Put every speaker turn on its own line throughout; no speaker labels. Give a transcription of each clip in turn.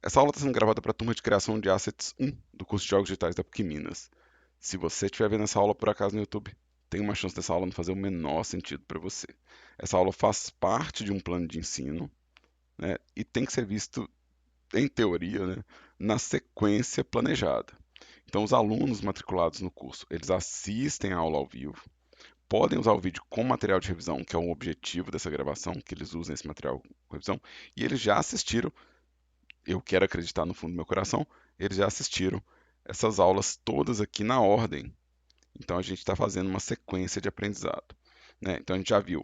Essa aula está sendo gravada para a turma de criação de assets 1 do curso de Jogos Digitais da PUC Minas. Se você estiver vendo essa aula por acaso no YouTube, tem uma chance dessa aula não fazer o menor sentido para você. Essa aula faz parte de um plano de ensino, né, e tem que ser visto, em teoria, né, na sequência planejada. Então, os alunos matriculados no curso, eles assistem a aula ao vivo, podem usar o vídeo com material de revisão, que é o objetivo dessa gravação, que eles usem esse material com revisão, e eles já assistiram, eu quero acreditar no fundo do meu coração, eles já assistiram essas aulas todas aqui na ordem. Então a gente está fazendo uma sequência de aprendizado, né? Então a gente já viu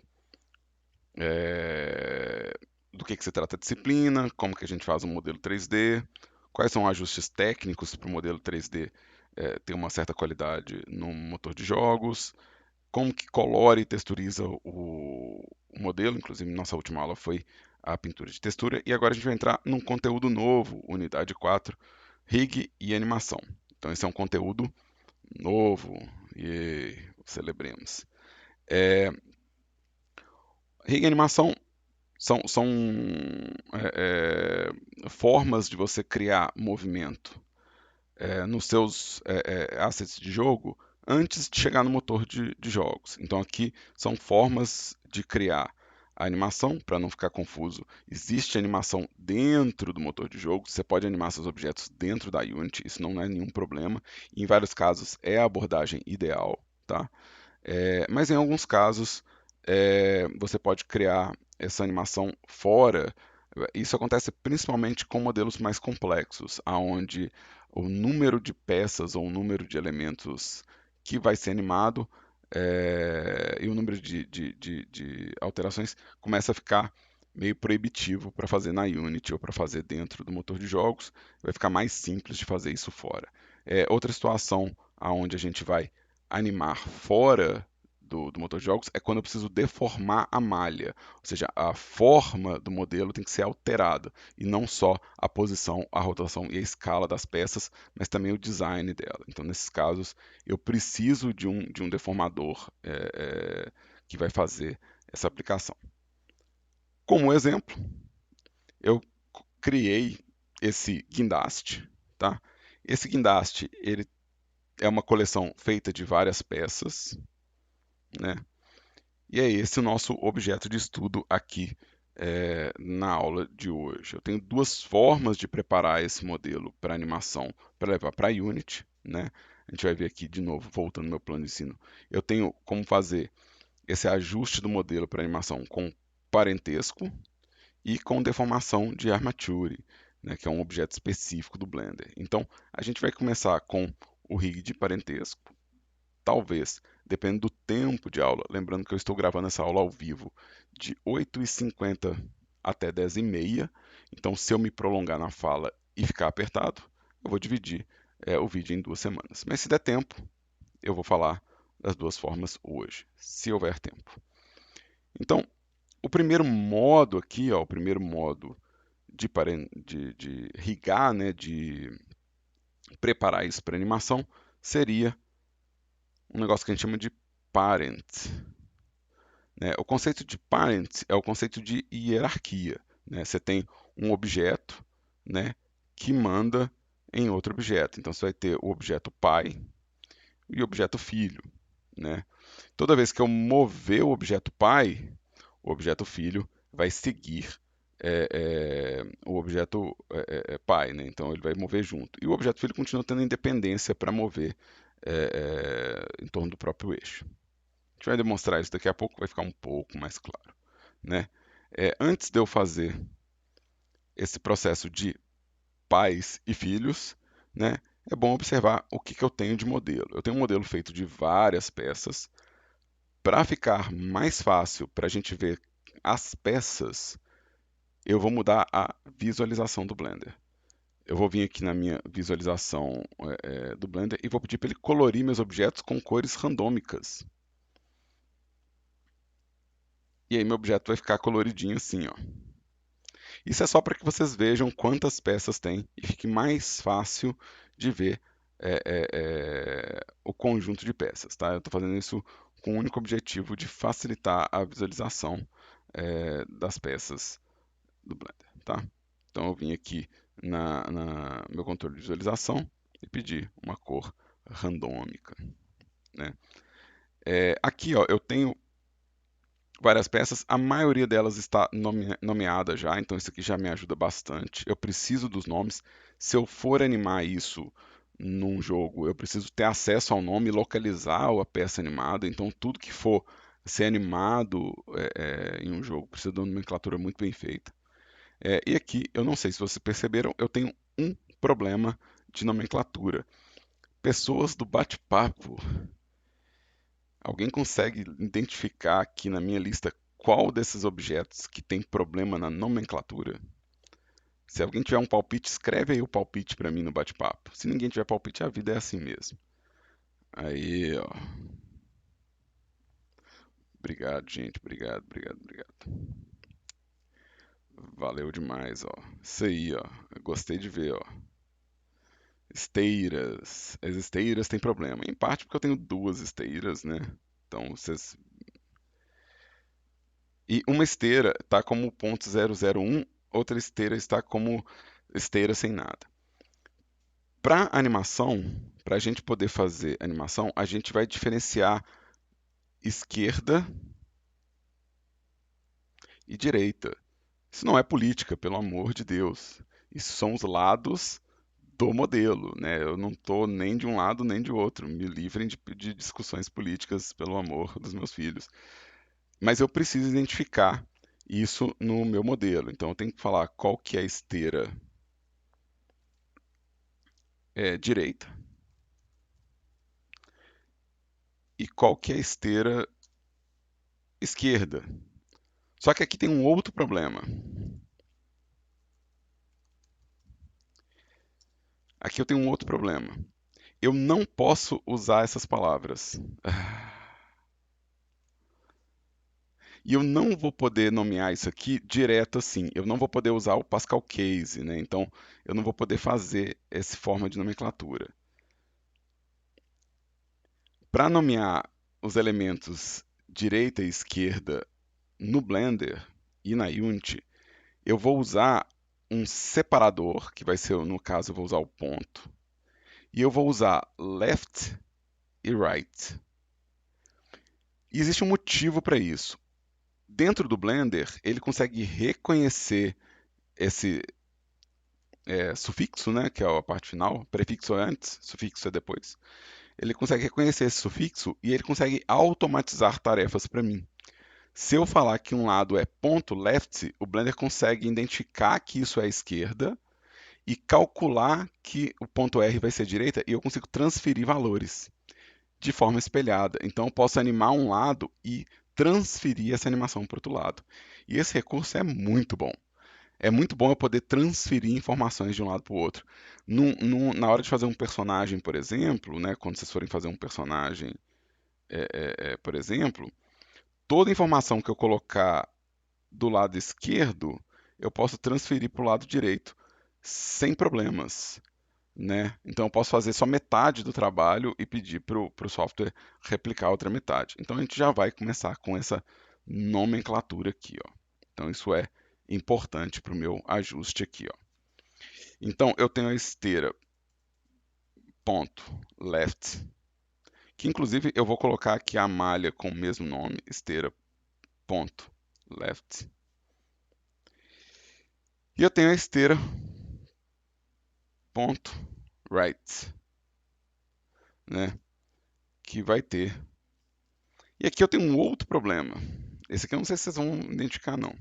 é, do que se trata a disciplina, como que a gente faz um modelo 3D, quais são ajustes técnicos para o modelo 3D ter uma certa qualidade no motor de jogos, como que colore e texturiza o modelo, inclusive nossa última aula foi a pintura de textura, e agora a gente vai entrar num conteúdo novo, unidade 4, rig e animação. Então esse é um conteúdo novo, e celebremos. Rig e animação são formas de você criar movimento nos seus assets de jogo antes de chegar no motor de jogos. Então aqui são formas de criar a animação, para não ficar confuso. Existe animação dentro do motor de jogo, você pode animar seus objetos dentro da Unity, isso não é nenhum problema. Em vários casos é a abordagem ideal, tá? Mas em alguns casos você pode criar essa animação fora. Isso acontece principalmente com modelos mais complexos, aonde o número de peças ou o número de elementos que vai ser animado e o número de alterações começa a ficar meio proibitivo para fazer na Unity ou para fazer dentro do motor de jogos. Vai ficar mais simples de fazer isso fora. Outra situação aonde a gente vai animar fora do motor de jogos é quando eu preciso deformar a malha, ou seja, a forma do modelo tem que ser alterada, e não só a posição, a rotação e a escala das peças, mas também o design dela. Então, nesses casos, eu preciso de um deformador que vai fazer essa aplicação. Como exemplo, eu criei esse guindaste, tá? Esse guindaste, ele é uma coleção feita de várias peças, né? E é esse o nosso objeto de estudo aqui na aula de hoje. Eu tenho duas formas de preparar esse modelo para animação para levar para a Unity, né? A gente vai ver aqui de novo, voltando ao meu plano de ensino. Eu tenho como fazer esse ajuste do modelo para animação com parentesco e com deformação de armature, né, que é um objeto específico do Blender. Então, a gente vai começar com o rig de parentesco, talvez, dependendo do tempo de aula. Lembrando que eu estou gravando essa aula ao vivo de 8h50 até 10h30. Então, se eu me prolongar na fala e ficar apertado, eu vou dividir o vídeo em 2 semanas. Mas se der tempo, eu vou falar das duas formas hoje, se houver tempo. Então, o primeiro modo aqui, ó, o primeiro modo de rigar, né, de preparar isso para animação, seria um negócio que a gente chama de parent. Né? O conceito de parent é o conceito de hierarquia. Né? Você tem um objeto, né, que manda em outro objeto. Então você vai ter o objeto pai e o objeto filho. Né? Toda vez que eu mover o objeto pai, o objeto filho vai seguir o objeto pai, né? Então ele vai mover junto. E o objeto filho continua tendo independência para mover em torno do próprio eixo. A gente vai demonstrar isso daqui a pouco, vai ficar um pouco mais claro. Né? Antes de eu fazer esse processo de pais e filhos, né, é bom observar o que eu tenho de modelo. Eu tenho um modelo feito de várias peças. Para ficar mais fácil para a gente ver as peças, eu vou mudar a visualização do Blender. Eu vou vir aqui na minha visualização do Blender e vou pedir para ele colorir meus objetos com cores randômicas. E aí meu objeto vai ficar coloridinho assim, ó. Isso é só para que vocês vejam quantas peças tem e fique mais fácil de ver o conjunto de peças, tá? Eu estou fazendo isso com o único objetivo de facilitar a visualização das peças do Blender, tá? Então eu vim aqui na meu controle de visualização e pedi uma cor randômica, né? Aqui, ó, eu tenho várias peças, a maioria delas está nomeada já, então isso aqui já me ajuda bastante. Eu preciso dos nomes. Se eu for animar isso num jogo, eu preciso ter acesso ao nome e localizar a peça animada. Então tudo que for ser animado em um jogo precisa de uma nomenclatura muito bem feita. E aqui, eu não sei se vocês perceberam, eu tenho um problema de nomenclatura. Pessoas do bate-papo. Alguém consegue identificar aqui na minha lista qual desses objetos que tem problema na nomenclatura? Se alguém tiver um palpite, escreve aí o palpite para mim no bate-papo. Se ninguém tiver palpite, a vida é assim mesmo. Aí, ó. Obrigado, gente. Obrigado, obrigado, obrigado. Valeu demais, ó. Isso aí, ó. Eu gostei de ver, ó. Esteiras. As esteiras têm problema. Em parte porque eu tenho duas esteiras, né? Então, vocês. E uma esteira está como ponto 001, outra esteira está como esteira sem nada. Para animação, para a gente poder fazer animação, a gente vai diferenciar esquerda e direita. Isso não é política, pelo amor de Deus. Isso são os lados do modelo, né? Eu não estou nem de um lado nem de outro. Me livrem de discussões políticas, pelo amor dos meus filhos. Mas eu preciso identificar isso no meu modelo. Então eu tenho que falar qual que é a esteira direita e qual que é a esteira esquerda. Só que aqui tem um outro problema. Aqui eu tenho um outro problema. Eu não posso usar essas palavras. E eu não vou poder nomear isso aqui direto assim. Eu não vou poder usar o Pascal Case, né? Então, eu não vou poder fazer essa forma de nomenclatura. Para nomear os elementos direita e esquerda no Blender e na Unity, eu vou usar um separador, que vai ser, no caso, eu vou usar o ponto, e eu vou usar left e right. E existe um motivo para isso. Dentro do Blender, ele consegue reconhecer esse sufixo, né, que é a parte final, prefixo é antes, sufixo é depois. Ele consegue reconhecer esse sufixo e ele consegue automatizar tarefas para mim. Se eu falar que um lado é ponto left, o Blender consegue identificar que isso é esquerda e calcular que o ponto R vai ser direita e eu consigo transferir valores de forma espelhada. Então eu posso animar um lado e transferir essa animação para o outro lado. E esse recurso é muito bom. É muito bom eu poder transferir informações de um lado para o outro. Na hora de fazer um personagem, por exemplo, né, quando vocês forem fazer um personagem, por exemplo, toda informação que eu colocar do lado esquerdo, eu posso transferir para o lado direito sem problemas, né? Então eu posso fazer só metade do trabalho e pedir para o software replicar a outra metade. Então a gente já vai começar com essa nomenclatura aqui, ó. Então isso é importante para o meu ajuste aqui, ó. Então eu tenho a esteira ponto left, que inclusive eu vou colocar aqui a malha com o mesmo nome, esteira ponto left. E eu tenho a esteira ponto right, né? Que vai ter. E aqui eu tenho um outro problema. Esse aqui eu não sei se vocês vão identificar, não.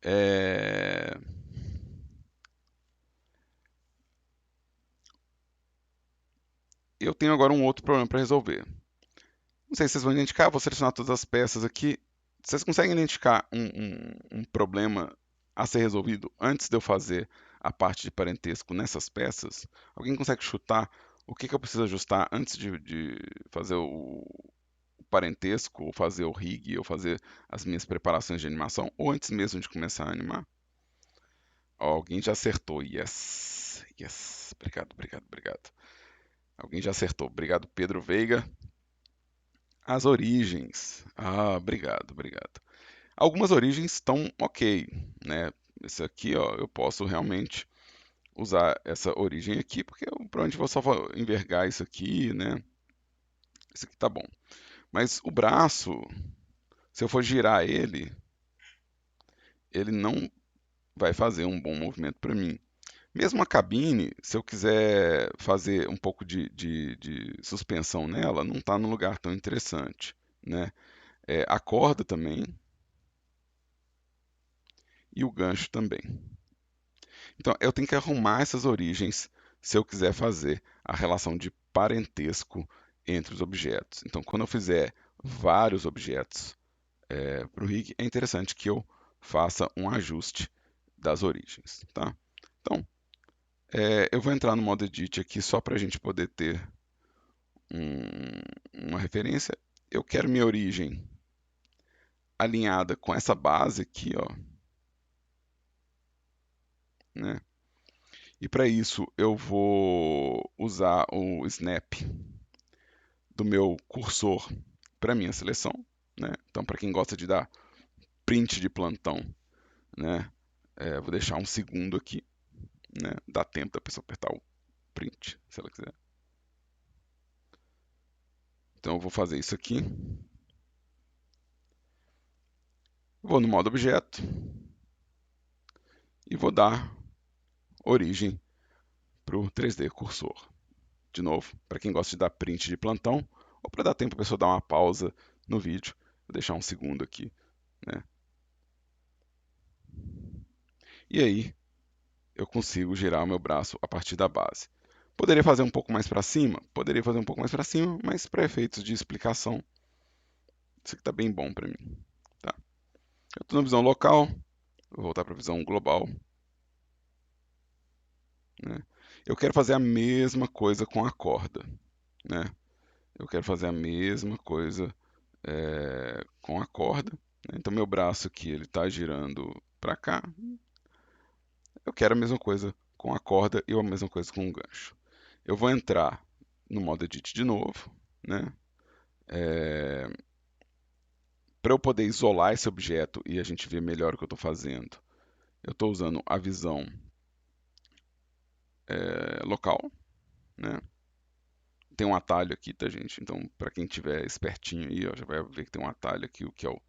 É... Eu tenho agora um outro problema para resolver. Não sei se vocês vão identificar, vou selecionar todas as peças aqui. Vocês conseguem identificar um problema a ser resolvido antes de eu fazer a parte de parentesco nessas peças? Alguém consegue chutar o que eu preciso ajustar antes de fazer o parentesco, ou fazer o rig, ou fazer as minhas preparações de animação, ou antes mesmo de começar a animar? Ó, alguém já acertou. Yes. Yes. Obrigado, obrigado, obrigado. Alguém já acertou. Obrigado, Pedro Veiga. As origens. Ah, obrigado, obrigado. Algumas origens estão ok, né? Esse aqui, ó, eu posso realmente usar essa origem aqui, porque eu provavelmente vou só envergar isso aqui, né? Isso aqui tá bom. Mas o braço, se eu for girar ele não vai fazer um bom movimento para mim. Mesmo a cabine, se eu quiser fazer um pouco de suspensão nela, não está num lugar tão interessante, né? A corda também e o gancho também. Então, eu tenho que arrumar essas origens se eu quiser fazer a relação de parentesco entre os objetos. Então, quando eu fizer vários objetos para o rig, é interessante que eu faça um ajuste das origens, tá? Então, eu vou entrar no modo Edit aqui só para a gente poder ter uma referência. Eu quero minha origem alinhada com essa base aqui, ó, né? E para isso eu vou usar o snap do meu cursor para minha seleção, né? Então, para quem gosta de dar print de plantão, né? Vou deixar um segundo aqui, né? Dá tempo da pessoa apertar o print, se ela quiser. Então, eu vou fazer isso aqui. Vou no modo objeto e vou dar origem para o 3D cursor. De novo, para quem gosta de dar print de plantão, ou para dar tempo a pessoa dar uma pausa no vídeo, vou deixar um segundo aqui, né? E aí eu consigo girar o meu braço a partir da base. Poderia fazer um pouco mais para cima? Poderia fazer um pouco mais para cima, mas para efeitos de explicação, isso aqui está bem bom para mim. Tá? Eu estou na visão local, vou voltar para a visão global. Né? Eu quero fazer a mesma coisa com a corda. Né? Eu quero fazer a mesma coisa com a corda. Né? Então meu braço aqui ele está girando para cá. Eu quero a mesma coisa com a corda e a mesma coisa com o gancho. Eu vou entrar no modo Edit de novo, né? Para eu poder isolar esse objeto e a gente ver melhor o que eu estou fazendo, eu estou usando a visão local, né? Tem um atalho aqui, tá, gente? Então, para quem tiver espertinho aí, ó, já vai ver que tem um atalho aqui, o que é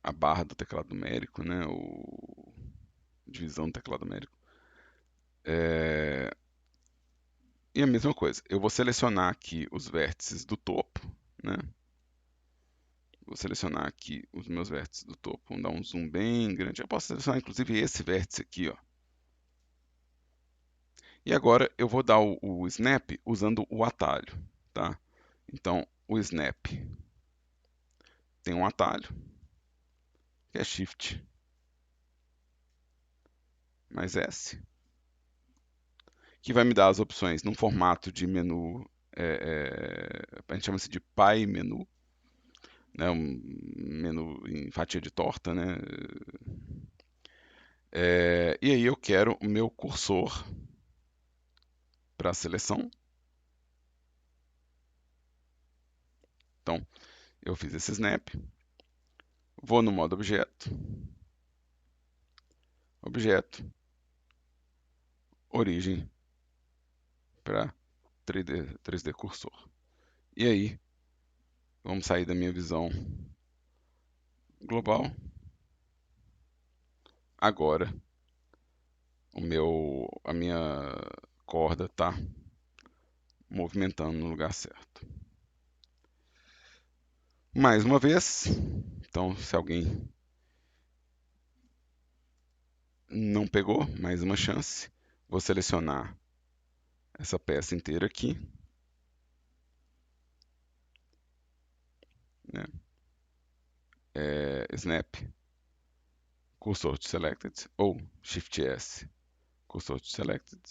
a barra do teclado numérico, né? O divisão do teclado numérico. E a mesma coisa, eu vou selecionar aqui os vértices do topo, né? Vou selecionar aqui os meus vértices do topo, vamos dar um zoom bem grande. Eu posso selecionar inclusive esse vértice aqui, ó. E agora eu vou dar o snap usando o atalho, tá? Então, o snap tem um atalho, que é Shift mais S, que vai me dar as opções num formato de menu, a gente chama-se de Pie menu, né? Um menu em fatia de torta, né? E aí eu quero o meu cursor para a seleção. Então, eu fiz esse snap, vou no modo objeto, objeto, origem para 3D cursor. E aí, vamos sair da minha visão global. Agora, a minha corda está movimentando no lugar certo. Mais uma vez, então se alguém não pegou, mais uma chance, vou selecionar essa peça inteira aqui, né? Snap, cursor to selected, ou Shift S, cursor to selected,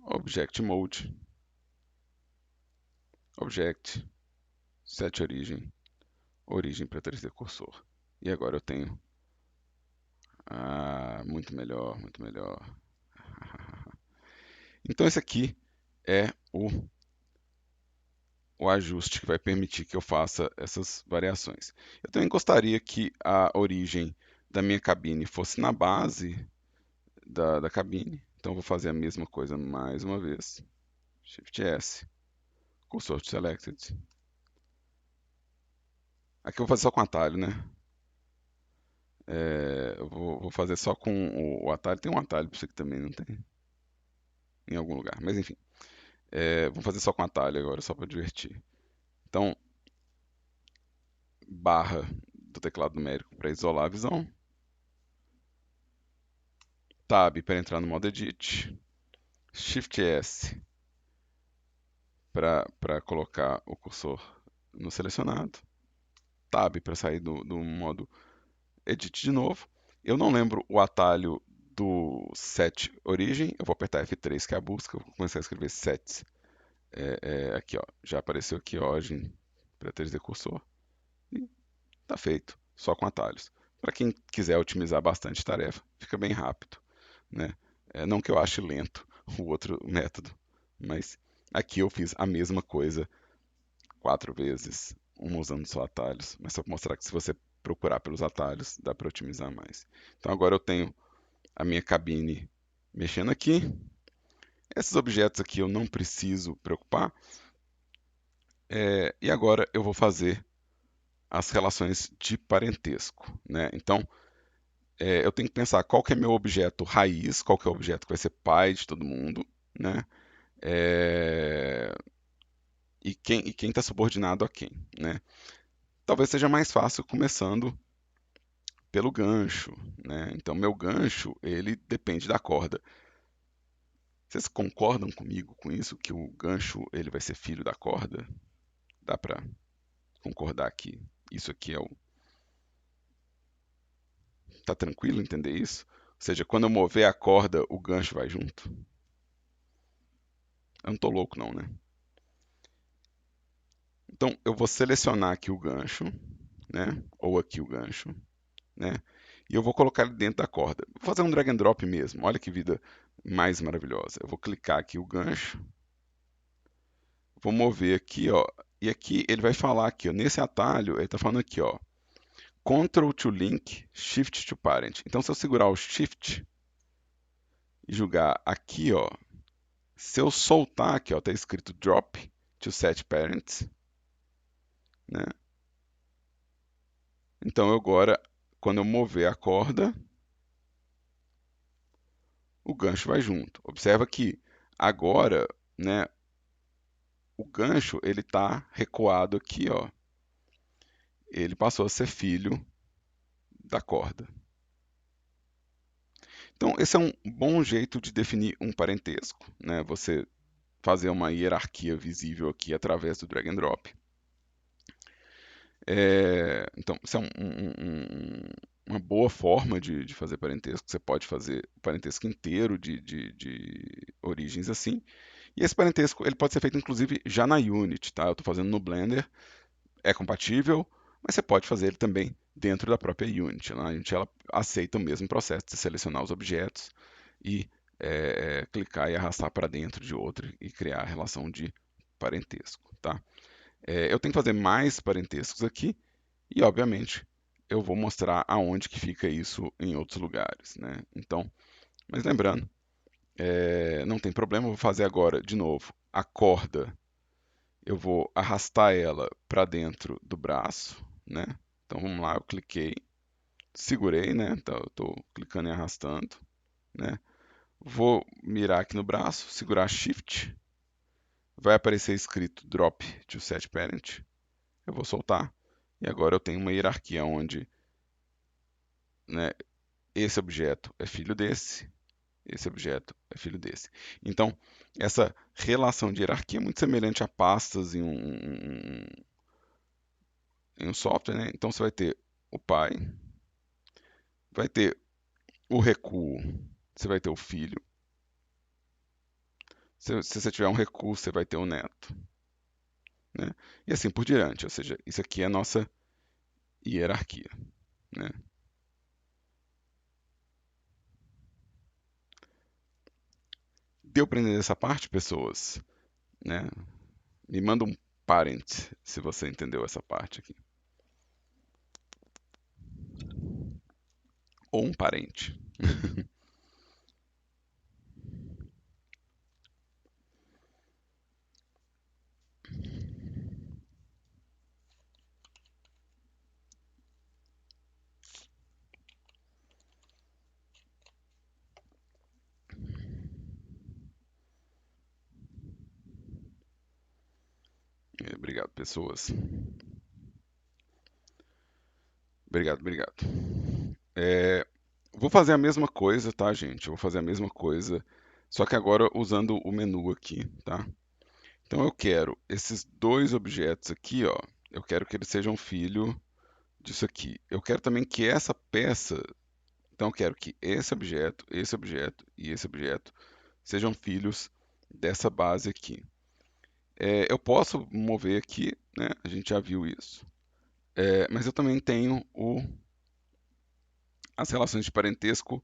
Object Mode, Object, Set Origem, origem para 3D cursor. E agora eu tenho muito melhor, muito melhor. Então esse aqui é o o ajuste que vai permitir que eu faça essas variações. Eu também gostaria que a origem da minha cabine fosse na base da cabine. Então, eu vou fazer a mesma coisa mais uma vez. Shift S, Cursor to Selected. Aqui eu vou fazer só com atalho, né? Eu vou fazer só com o atalho. Tem um atalho para isso aqui também, não tem? Em algum lugar. Mas enfim. Vou fazer só com atalho agora, só para divertir. Então, barra do teclado numérico para isolar a visão. Tab para entrar no modo Edit. Shift S para colocar o cursor no selecionado. Tab para sair do modo Edit de novo. Eu não lembro o atalho do set origem. Eu vou apertar F3, que é a busca. Vou começar a escrever sets. Aqui, ó. Já apareceu aqui origem para 3D cursor. E tá feito. Só com atalhos. Para quem quiser otimizar bastante tarefa, fica bem rápido, né? Não que eu ache lento o outro método, mas aqui eu fiz a mesma coisa 4 vezes, uma usando só atalhos, mas só para mostrar que se você procurar pelos atalhos, dá para otimizar mais. Então agora eu tenho a minha cabine mexendo aqui. Esses objetos aqui eu não preciso preocupar. E agora eu vou fazer as relações de parentesco, né? Então eu tenho que pensar qual que é meu objeto raiz, qual que é o objeto que vai ser pai de todo mundo, né? É, e quem está subordinado a quem, né? Talvez seja mais fácil começando pelo gancho, né? Então, meu gancho, ele depende da corda. Vocês concordam comigo com isso, que o gancho ele vai ser filho da corda? Dá para concordar que isso aqui é o... Tá tranquilo entender isso? Ou seja, quando eu mover a corda, o gancho vai junto? Eu não tô louco não, né? Então, eu vou selecionar aqui o gancho, né? Ou aqui o gancho, né? E eu vou colocar ele dentro da corda. Vou fazer um drag and drop mesmo. Olha que vida mais maravilhosa. Eu vou clicar aqui o gancho, vou mover aqui, ó. E aqui ele vai falar aqui, ó, nesse atalho, ele está falando aqui, ó, Ctrl to link, Shift to parent. Então, se eu segurar o Shift e jogar aqui, ó, se eu soltar aqui, ó, tá escrito Drop to set parents, né? Então, agora, quando eu mover a corda, o gancho vai junto. Observa que agora, né, o gancho ele está recuado aqui, ó. Ele passou a ser filho da corda. Então, esse é um bom jeito de definir um parentesco, né? Você fazer uma hierarquia visível aqui através do drag and drop. Então, isso é uma boa forma de fazer parentesco. Você pode fazer o parentesco inteiro de origens assim. E esse parentesco ele pode ser feito inclusive já na Unity, tá? Eu estou fazendo no Blender, é compatível, mas você pode fazer ele também dentro da própria Unity. Né? A Unity ela aceita o mesmo processo de selecionar os objetos e clicar e arrastar para dentro de outro e criar a relação de parentesco. Tá? Eu tenho que fazer mais parentescos aqui e, obviamente, eu vou mostrar aonde que fica isso em outros lugares. Né? Então, mas lembrando, não tem problema, eu vou fazer agora de novo a corda. Eu vou arrastar ela para dentro do braço, né? Então vamos lá, eu cliquei, segurei, né? Então eu estou clicando e arrastando, né? Vou mirar aqui no braço, segurar Shift, vai aparecer escrito Drop to Set Parent. Eu vou soltar e agora eu tenho uma hierarquia onde, né, esse objeto é filho desse, esse objeto é filho desse. Então, essa relação de hierarquia é muito semelhante a pastas em um software, né? Então você vai ter o pai, vai ter o recuo, você vai ter o filho. Se você tiver um recuo, você vai ter o neto. Né? E assim por diante. Ou seja, isso aqui é a nossa hierarquia. Né? Deu para entender essa parte, pessoas? Né? Me manda um parent, se você entendeu essa parte aqui. Ou um parente. Obrigado, pessoas. Obrigado, obrigado. É, vou fazer a mesma coisa, tá, gente? Eu vou fazer a mesma coisa, só que agora usando o menu aqui, tá? Então eu quero esses dois objetos aqui, ó. Eu quero que eles sejam filho disso aqui. Eu quero também que essa peça, então eu quero que esse objeto e esse objeto sejam filhos dessa base aqui. Eu posso mover aqui, né? A gente já viu isso. Mas eu também tenho as relações de parentesco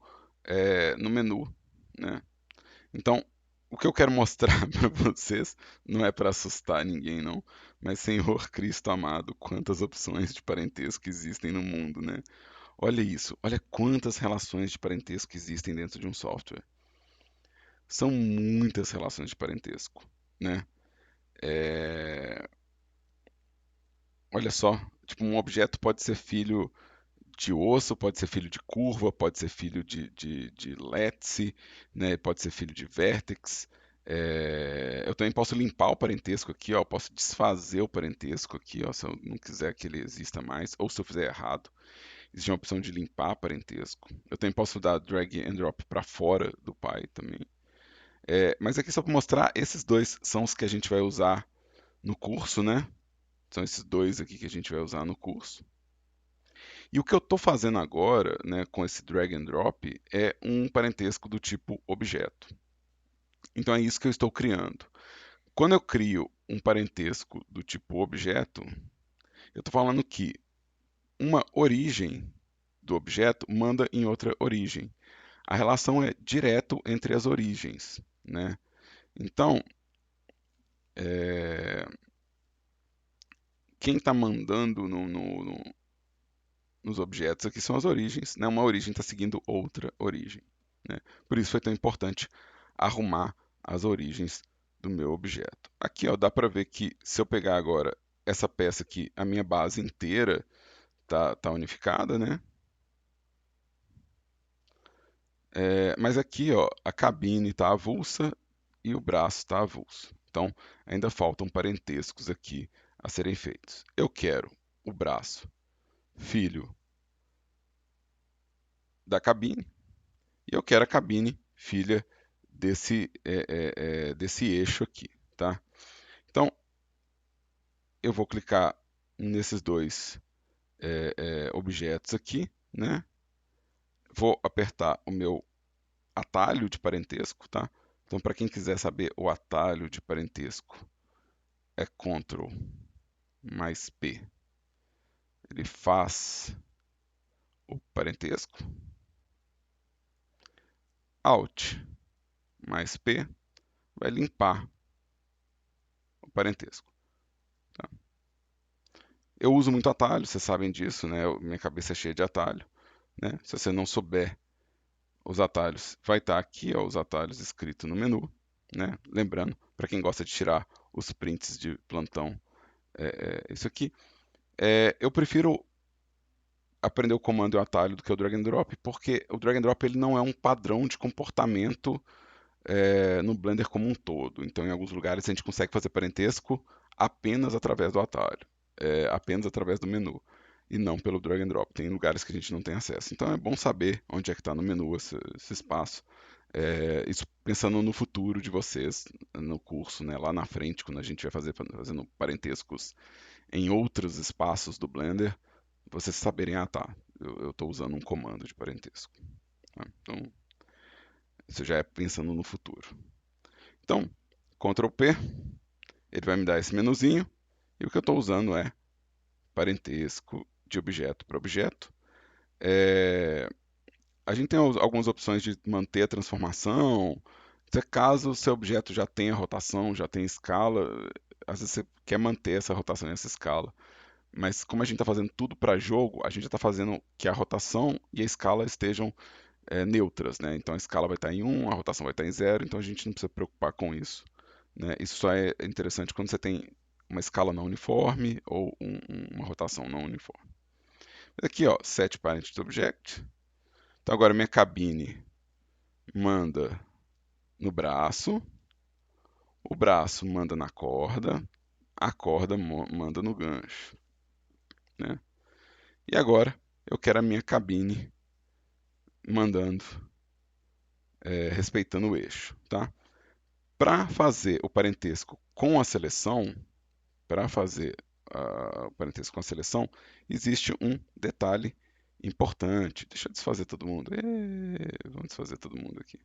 no menu, né? Então, o que eu quero mostrar para vocês não é para assustar ninguém, não, mas Senhor Cristo amado, quantas opções de parentesco existem no mundo, né? Olha isso, olha quantas relações de parentesco existem dentro de um software. São muitas relações de parentesco, né? É, olha só, tipo, um objeto pode ser filho de osso, pode ser filho de curva, pode ser filho de Let's, né? Pode ser filho de vertex. Eu também posso limpar o parentesco aqui, ó, posso desfazer o parentesco aqui, ó, se eu não quiser que ele exista mais, ou se eu fizer errado. Existe uma opção de limpar parentesco. Eu também posso dar drag and drop para fora do pai também. Mas aqui só para mostrar, esses dois são os que a gente vai usar no curso, né? São esses dois aqui que a gente vai usar no curso. E o que eu estou fazendo agora, né, com esse drag and drop, é um parentesco do tipo objeto. Então é isso que eu estou criando. Quando eu crio um parentesco do tipo objeto, eu estou falando que uma origem do objeto manda em outra origem. A relação é direto entre as origens, né? Então, é, quem está mandando nos objetos aqui são as origens, né? Uma origem está seguindo outra origem, né? Por isso foi tão importante arrumar as origens do meu objeto. Aqui, ó, dá para ver que se eu pegar agora essa peça aqui, a minha base inteira tá unificada, né? Mas aqui, ó, a cabine está avulsa e o braço está avulso. Então, ainda faltam parentescos aqui a serem feitos. Eu quero o braço filho da cabine e eu quero a cabine filha desse eixo aqui, tá? Então, eu vou clicar nesses dois objetos aqui, né? Vou apertar o meu atalho de parentesco, tá? Então, para quem quiser saber o atalho de parentesco, é Ctrl mais P. Ele faz o parentesco. Alt mais P vai limpar o parentesco. Tá? Eu uso muito atalho, vocês sabem disso, né? Minha cabeça é cheia de atalho, né? Se você não souber os atalhos, vai estar aqui, ó, os atalhos escritos no menu, né? Lembrando, para quem gosta de tirar os prints de plantão, isso aqui. Eu prefiro aprender o comando e o atalho do que o drag and drop, porque o drag and drop ele não é um padrão de comportamento no Blender como um todo. Então, em alguns lugares a gente consegue fazer parentesco apenas através do atalho, apenas através do menu, e não pelo drag and drop. Tem lugares que a gente não tem acesso. Então, é bom saber onde é que está no menu esse espaço. Isso pensando no futuro de vocês no curso, né, lá na frente, quando a gente vai fazendo parentescos em outros espaços do Blender, vocês saberem, ah tá, eu estou usando um comando de parentesco. Tá? Então, isso já é pensando no futuro. Então, Ctrl P, ele vai me dar esse menuzinho, e o que eu estou usando é parentesco de objeto para objeto. A gente tem algumas opções de manter a transformação. Caso o seu objeto já tenha rotação, já tenha escala, às vezes você quer manter essa rotação nessa escala, mas como a gente está fazendo tudo para jogo, a gente já está fazendo que a rotação e a escala estejam neutras, né? Então a escala vai estar em 1, a rotação vai estar em 0, então a gente não precisa se preocupar com isso, né? Isso só é interessante quando você tem uma escala não uniforme ou uma rotação não uniforme. Aqui, ó, set parent object. Então agora minha cabine manda no braço, o braço manda na corda, a corda manda no gancho, né? E agora eu quero a minha cabine mandando, respeitando o eixo, tá? Para fazer o parentesco com a seleção, para fazer o parentesco com a seleção, existe um detalhe importante. Deixa eu desfazer todo mundo. Vamos desfazer todo mundo aqui.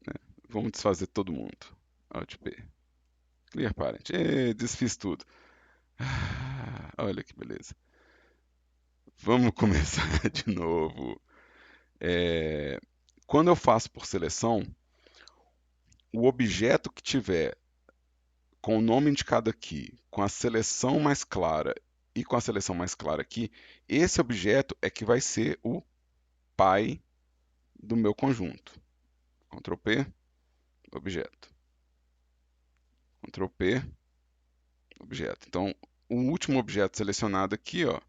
Né? Vamos desfazer todo mundo. Alt P. Clear parent. Desfiz tudo. Olha que beleza. Vamos começar de novo. Quando eu faço por seleção, o objeto que tiver com o nome indicado aqui, com a seleção mais clara e com a seleção mais clara aqui, esse objeto é que vai ser o pai do meu conjunto. Ctrl P, objeto. Ctrl P, objeto. Então, o último objeto selecionado aqui, ó,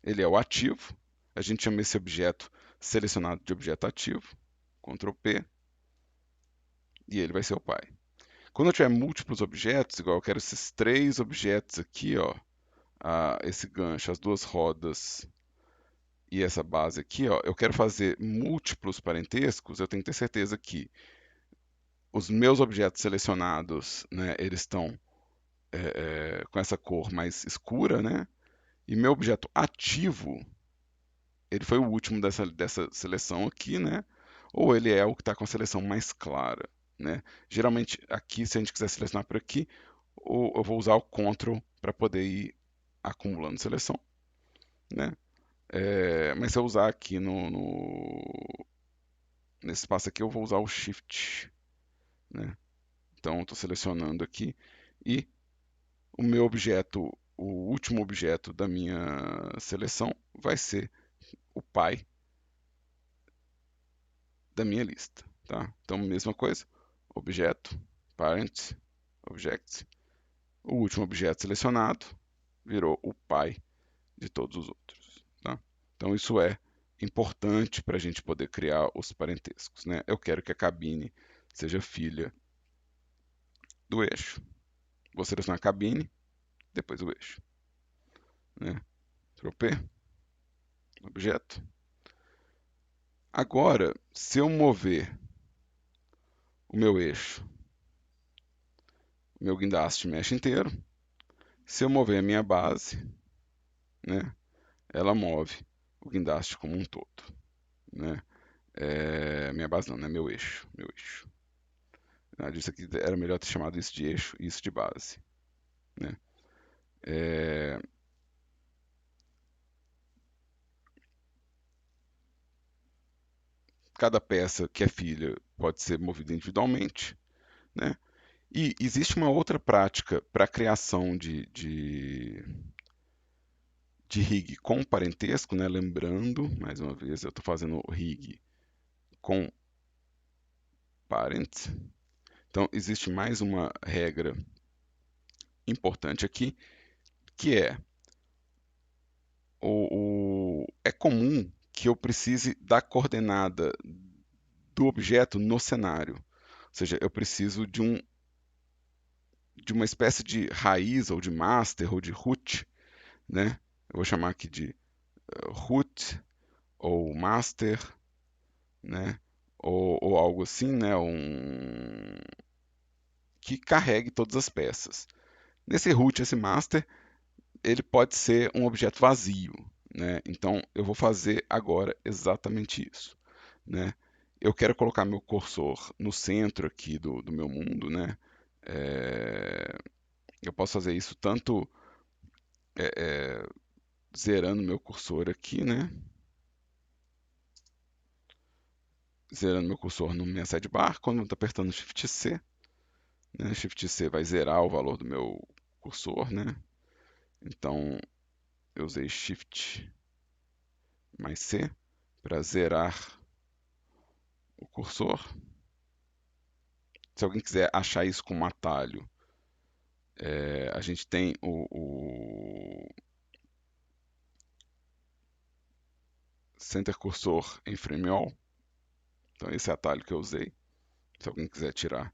ele é o ativo. A gente chama esse objeto selecionado de objeto ativo. Ctrl P, e ele vai ser o pai. Quando eu tiver múltiplos objetos, igual eu quero esses 3 objetos aqui, ó, esse gancho, as 2 rodas e essa base aqui, ó, eu quero fazer múltiplos parentescos, eu tenho que ter certeza que os meus objetos selecionados, né, eles estão com essa cor mais escura, né? E meu objeto ativo, ele foi o último dessa seleção aqui, né? Ou ele é o que está com a seleção mais clara, né? Geralmente aqui, se a gente quiser selecionar por aqui, ou eu vou usar o Ctrl para poder ir acumulando seleção, né? Mas se eu usar aqui nesse espaço aqui, eu vou usar o Shift, né? Então, estou selecionando aqui e o meu objeto, o último objeto da minha seleção vai ser o pai da minha lista, tá? Então, mesma coisa, objeto, parent, object, o último objeto selecionado virou o pai de todos os outros, tá? Então, isso é importante para a gente poder criar os parentescos, né? Eu quero que a cabine seja filha do eixo. Vou selecionar a cabine, depois o eixo, né? Ctrl P, objeto. Agora, se eu mover o meu eixo, o meu guindaste mexe inteiro. Se eu mover a minha base, né, ela move o guindaste como um todo, né? Minha base não, né? Meu eixo, meu eixo. Isso aqui era melhor ter chamado isso de eixo e isso de base, né? É, cada peça que é filha pode ser movida individualmente, né? E existe uma outra prática para a criação de rig com parentesco, né? Lembrando, mais uma vez, eu estou fazendo rig com parent. Então, existe mais uma regra importante aqui, que é é comum que eu precise da coordenada do objeto no cenário. Ou seja, eu preciso de uma espécie de raiz, ou de master, ou de root, né? Eu vou chamar aqui de root, ou master, né? Ou algo assim, né? Que carregue todas as peças. Nesse root, esse master, ele pode ser um objeto vazio, né? Então eu vou fazer agora exatamente isso, né? Eu quero colocar meu cursor no centro aqui do meu mundo, né? Eu posso fazer isso tanto é, é, zerando meu cursor aqui, né? Zerando meu cursor no minha sidebar, quando eu estou apertando Shift C, né? Shift C vai zerar o valor do meu cursor, né? Então eu usei Shift mais C para zerar o cursor. Se alguém quiser achar isso com um atalho, a gente tem o Center Cursor em Frame All. Então esse é o atalho que eu usei. Se alguém quiser tirar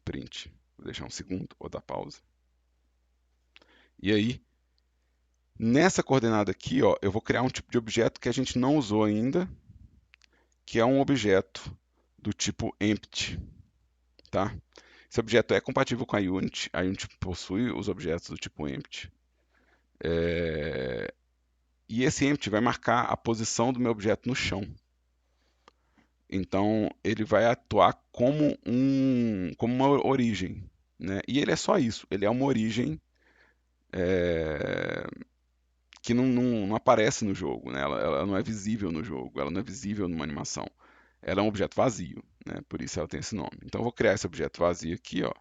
print, vou deixar um segundo ou dar pausa. E aí, nessa coordenada aqui, ó, eu vou criar um tipo de objeto que a gente não usou ainda, que é um objeto do tipo empty, tá? Esse objeto é compatível com a Unity possui os objetos do tipo empty. E esse empty vai marcar a posição do meu objeto no chão. Então, ele vai atuar como uma origem, né? E ele é só isso, ele é uma origem é, que não aparece no jogo, né? Ela não é visível no jogo, ela não é visível numa animação. Ela é um objeto vazio, né? Por isso ela tem esse nome. Então eu vou criar esse objeto vazio aqui, ó.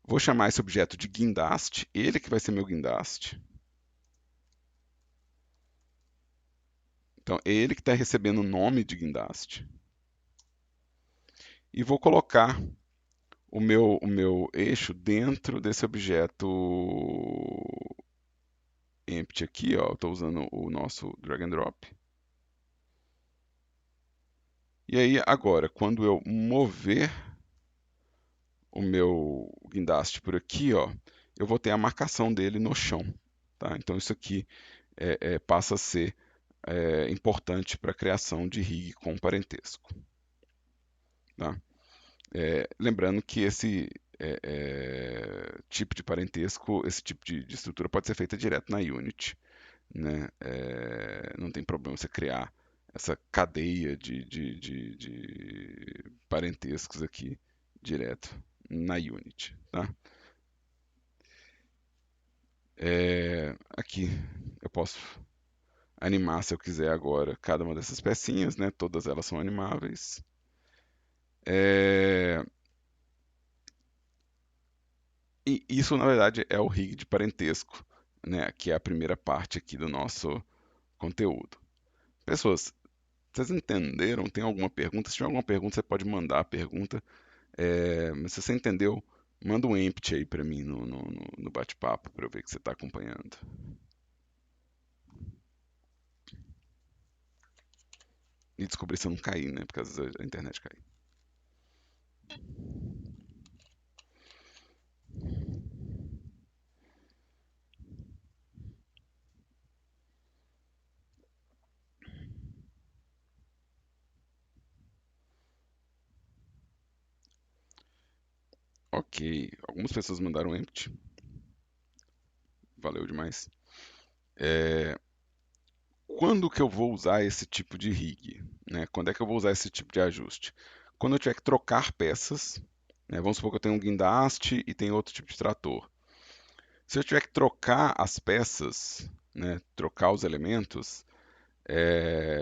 Vou chamar esse objeto de guindaste, ele que vai ser meu guindaste. Então é ele que está recebendo o nome de guindaste. E vou colocar o meu eixo dentro desse objeto empty aqui, ó. Estou usando o nosso drag and drop. E aí agora, quando eu mover o meu guindaste por aqui, ó, eu vou ter a marcação dele no chão, tá? Então isso aqui passa a ser importante para a criação de rig com parentesco, tá? Lembrando que esse tipo de parentesco, esse tipo de estrutura pode ser feita direto na Unity, né? Não tem problema você criar essa cadeia de parentescos aqui direto na Unity, tá? Aqui eu posso animar se eu quiser agora cada uma dessas pecinhas, né? Todas elas são animáveis. É, e isso, na verdade, é o rig de parentesco, né? Que é a primeira parte aqui do nosso conteúdo. Pessoas, vocês entenderam? Tem alguma pergunta? Se tiver alguma pergunta, você pode mandar a pergunta. Mas se você entendeu, manda um empty aí para mim no bate-papo para eu ver que você está acompanhando. E descobrir se eu não caí, né? Porque às vezes a internet cai. Ok, algumas pessoas mandaram empty. Valeu demais. É, quando que eu vou usar esse tipo de rig? Né? Quando é que eu vou usar esse tipo de ajuste? Quando eu tiver que trocar peças, né? Vamos supor que eu tenho um guindaste e tem outro tipo de trator. Se eu tiver que trocar as peças, né? Trocar os elementos,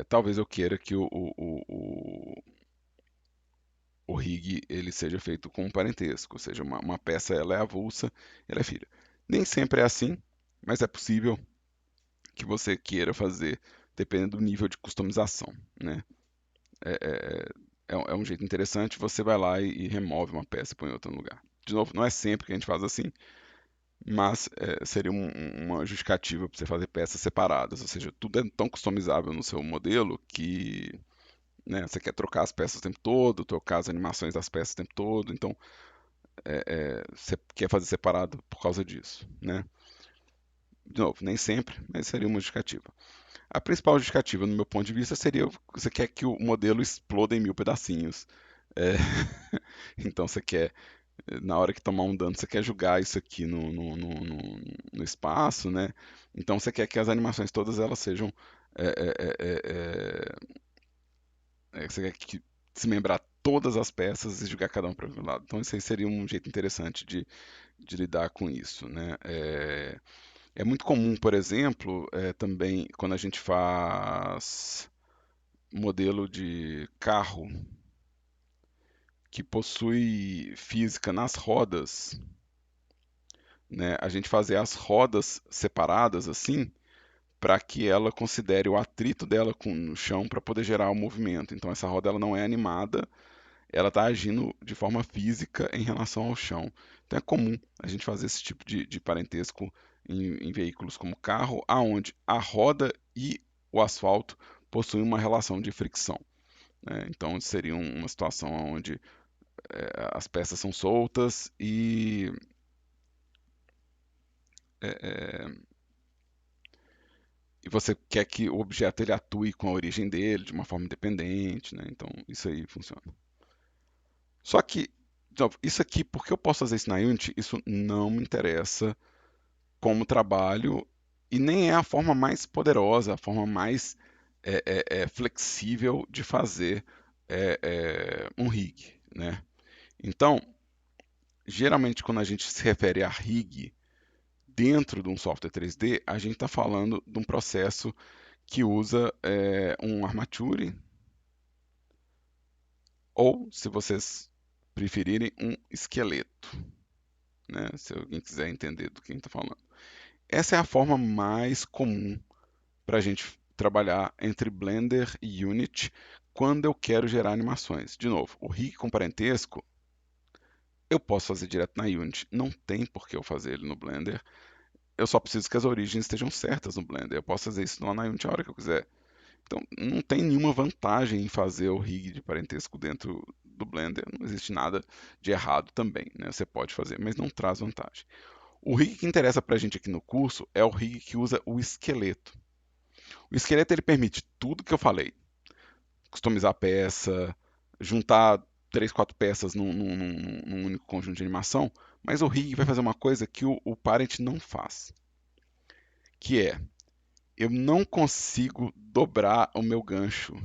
talvez eu queira que o rig ele seja feito com um parentesco, ou seja, uma peça ela é avulsa, ela é filha. Nem sempre é assim, mas é possível que você queira fazer, dependendo do nível de customização, né? É, é um jeito interessante, você vai lá e remove uma peça e põe em outro lugar. De novo, não é sempre que a gente faz assim, mas seria uma justificativa para você fazer peças separadas, ou seja, tudo é tão customizável no seu modelo que, né, você quer trocar as peças o tempo todo, trocar as animações das peças o tempo todo, então você quer fazer separado por causa disso, né? De novo, nem sempre, mas seria uma justificativa. A principal justificativa, no meu ponto de vista, seria você quer que o modelo exploda em mil pedacinhos. É, então você quer, na hora que tomar um dano, você quer jogar isso aqui no espaço, né? Então você quer que as animações todas elas sejam. é, é, é, é, você quer que desmembrar todas as peças e jogar cada um para o lado. Então esse aí seria um jeito interessante de lidar com isso, né? É muito comum, por exemplo, também quando a gente faz modelo de carro, que possui física nas rodas, né, a gente fazer as rodas separadas assim, para que ela considere o atrito dela com o chão para poder gerar o movimento. Então essa roda ela não é animada, ela está agindo de forma física em relação ao chão. Então é comum a gente fazer esse tipo de parentesco em veículos como carro, aonde a roda e o asfalto possuem uma relação de fricção, né? Então seria uma situação onde as peças são soltas é, e você quer que o objeto ele atue com a origem dele de uma forma independente, né? Então isso aí funciona. Só que, de novo, isso aqui, porque eu posso fazer isso na Unity, isso não me interessa como trabalho e nem é a forma mais poderosa, a forma mais flexível de fazer um rig, né? Então, geralmente quando a gente se refere a rig dentro de um software 3D, a gente está falando de um processo que usa um armature ou, se vocês preferirem, um esqueleto, né? Se alguém quiser entender do que a gente está falando. Essa é a forma mais comum para a gente trabalhar entre Blender e Unity quando eu quero gerar animações. De novo, o rig com parentesco eu posso fazer direto na Unity, não tem por que eu fazer ele no Blender. Eu só preciso que as origens estejam certas no Blender. Eu posso fazer isso lá na Unity a hora que eu quiser. Então, não tem nenhuma vantagem em fazer o rig de parentesco dentro do Blender. Não existe nada de errado também, né? Você pode fazer, mas não traz vantagem. O rig que interessa para a gente aqui no curso é o rig que usa o esqueleto. O esqueleto ele permite tudo que eu falei: customizar a peça, juntar três, quatro peças num único conjunto de animação, mas o rig vai fazer uma coisa que o Parent não faz, que é eu não consigo dobrar o meu gancho,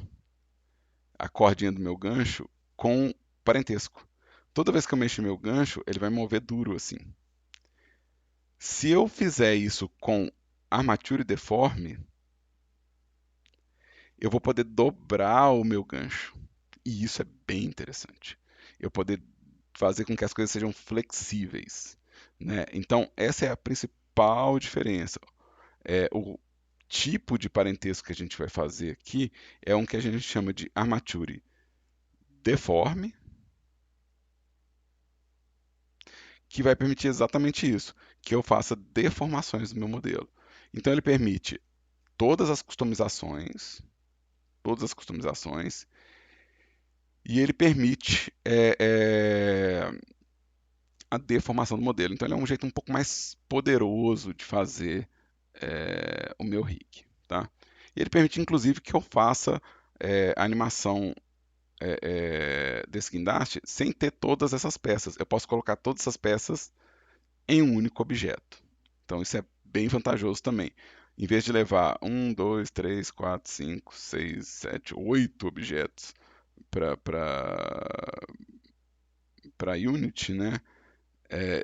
a cordinha do meu gancho, com parentesco. Toda vez que eu mexo meu gancho, ele vai mover duro assim. Se eu fizer isso com armature deforme, eu vou poder dobrar o meu gancho. E isso é bem interessante. Eu poder fazer com que as coisas sejam flexíveis, né? Então, essa é a principal diferença. O tipo de parentesco que a gente vai fazer aqui é um que a gente chama de armature deforme, que vai permitir exatamente isso, que eu faça deformações do meu modelo. Então, ele permite todas as customizações, todas as customizações, e ele permite a deformação do modelo. Então ele é um jeito um pouco mais poderoso de fazer o meu rig, tá? E ele permite inclusive que eu faça a animação desse guindaste sem ter todas essas peças. Eu posso colocar todas essas peças em um único objeto. Então isso é bem vantajoso também. Em vez de levar um, dois, três, quatro, cinco, seis, sete, oito objetos para Unity, né?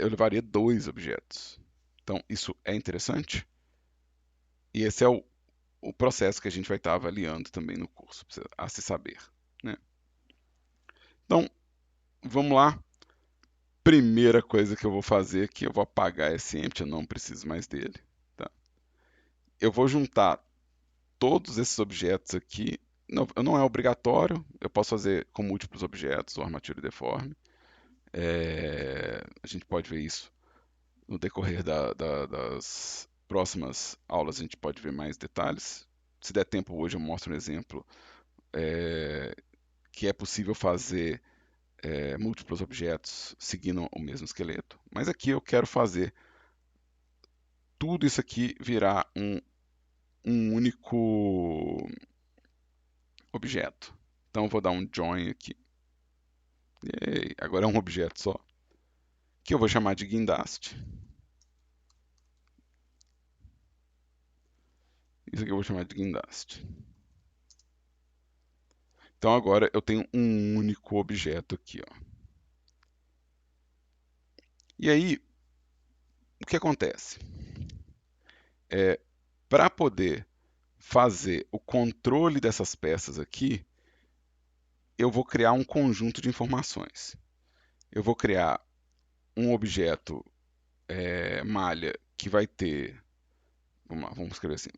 Eu levaria dois objetos. Então, isso é interessante. E esse é o processo que a gente vai estar avaliando também no curso, a se saber, né? Então, vamos lá. Primeira coisa que eu vou fazer aqui, eu vou apagar esse empty, eu não preciso mais dele. Tá? Eu vou juntar todos esses objetos aqui. Não é obrigatório, eu posso fazer com múltiplos objetos, o armature deforme. A gente pode ver isso no decorrer das próximas aulas, a gente pode ver mais detalhes. Se der tempo hoje, eu mostro um exemplo que é possível fazer múltiplos objetos seguindo o mesmo esqueleto. Mas aqui eu quero fazer tudo isso aqui virar um único objeto. Então eu vou dar um join aqui. E agora é um objeto só, que eu vou chamar de guindaste. Isso aqui eu vou chamar de guindaste. Então agora eu tenho um único objeto aqui, ó. E aí, o que acontece? Para poder fazer o controle dessas peças aqui, eu vou criar um conjunto de informações. Eu vou criar um objeto malha que vai ter. Vamos lá, vamos escrever assim.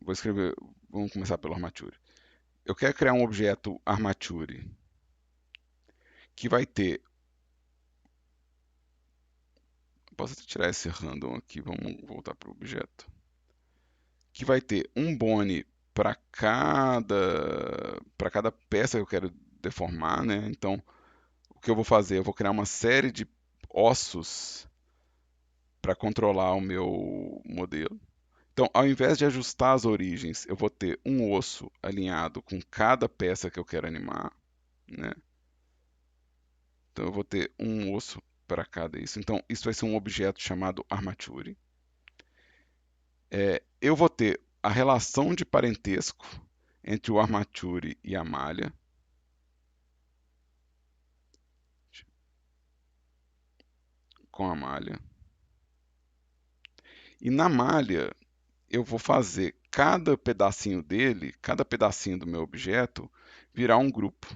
Vamos começar pelo armature. Eu quero criar um objeto armature que vai ter. Posso tirar esse random aqui, vamos voltar para o objeto. Que vai ter um bone para cada peça que eu quero deformar, né? Então, o que eu vou fazer? Eu vou criar uma série de ossos para controlar o meu modelo. Então, ao invés de ajustar as origens, eu vou ter um osso alinhado com cada peça que eu quero animar, né? Então, eu vou ter um osso para cada isso. Então, isso vai ser um objeto chamado armature. Eu vou ter a relação de parentesco entre o armature e a malha. Com a malha. E na malha, eu vou fazer cada pedacinho dele, cada pedacinho do meu objeto, virar um grupo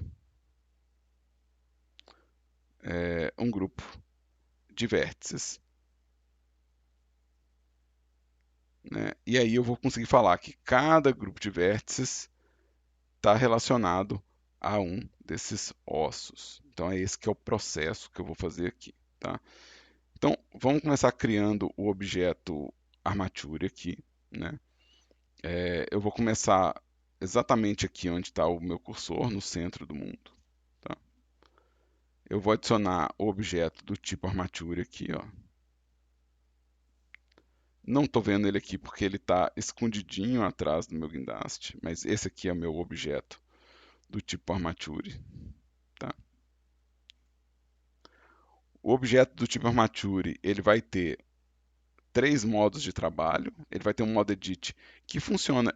de vértices. Né? E aí eu vou conseguir falar que cada grupo de vértices está relacionado a um desses ossos. Então é esse que é o processo que eu vou fazer aqui. Tá? Então vamos começar criando o objeto armature aqui. Né? Eu vou começar exatamente aqui onde está o meu cursor, no centro do mundo. Tá? Eu vou adicionar o objeto do tipo armature aqui. Ó. Não estou vendo ele aqui porque ele está escondidinho atrás do meu guindaste, mas esse aqui é o meu objeto do tipo armature. Tá? O objeto do tipo armature ele vai ter três modos de trabalho. Ele vai ter um modo edit que funciona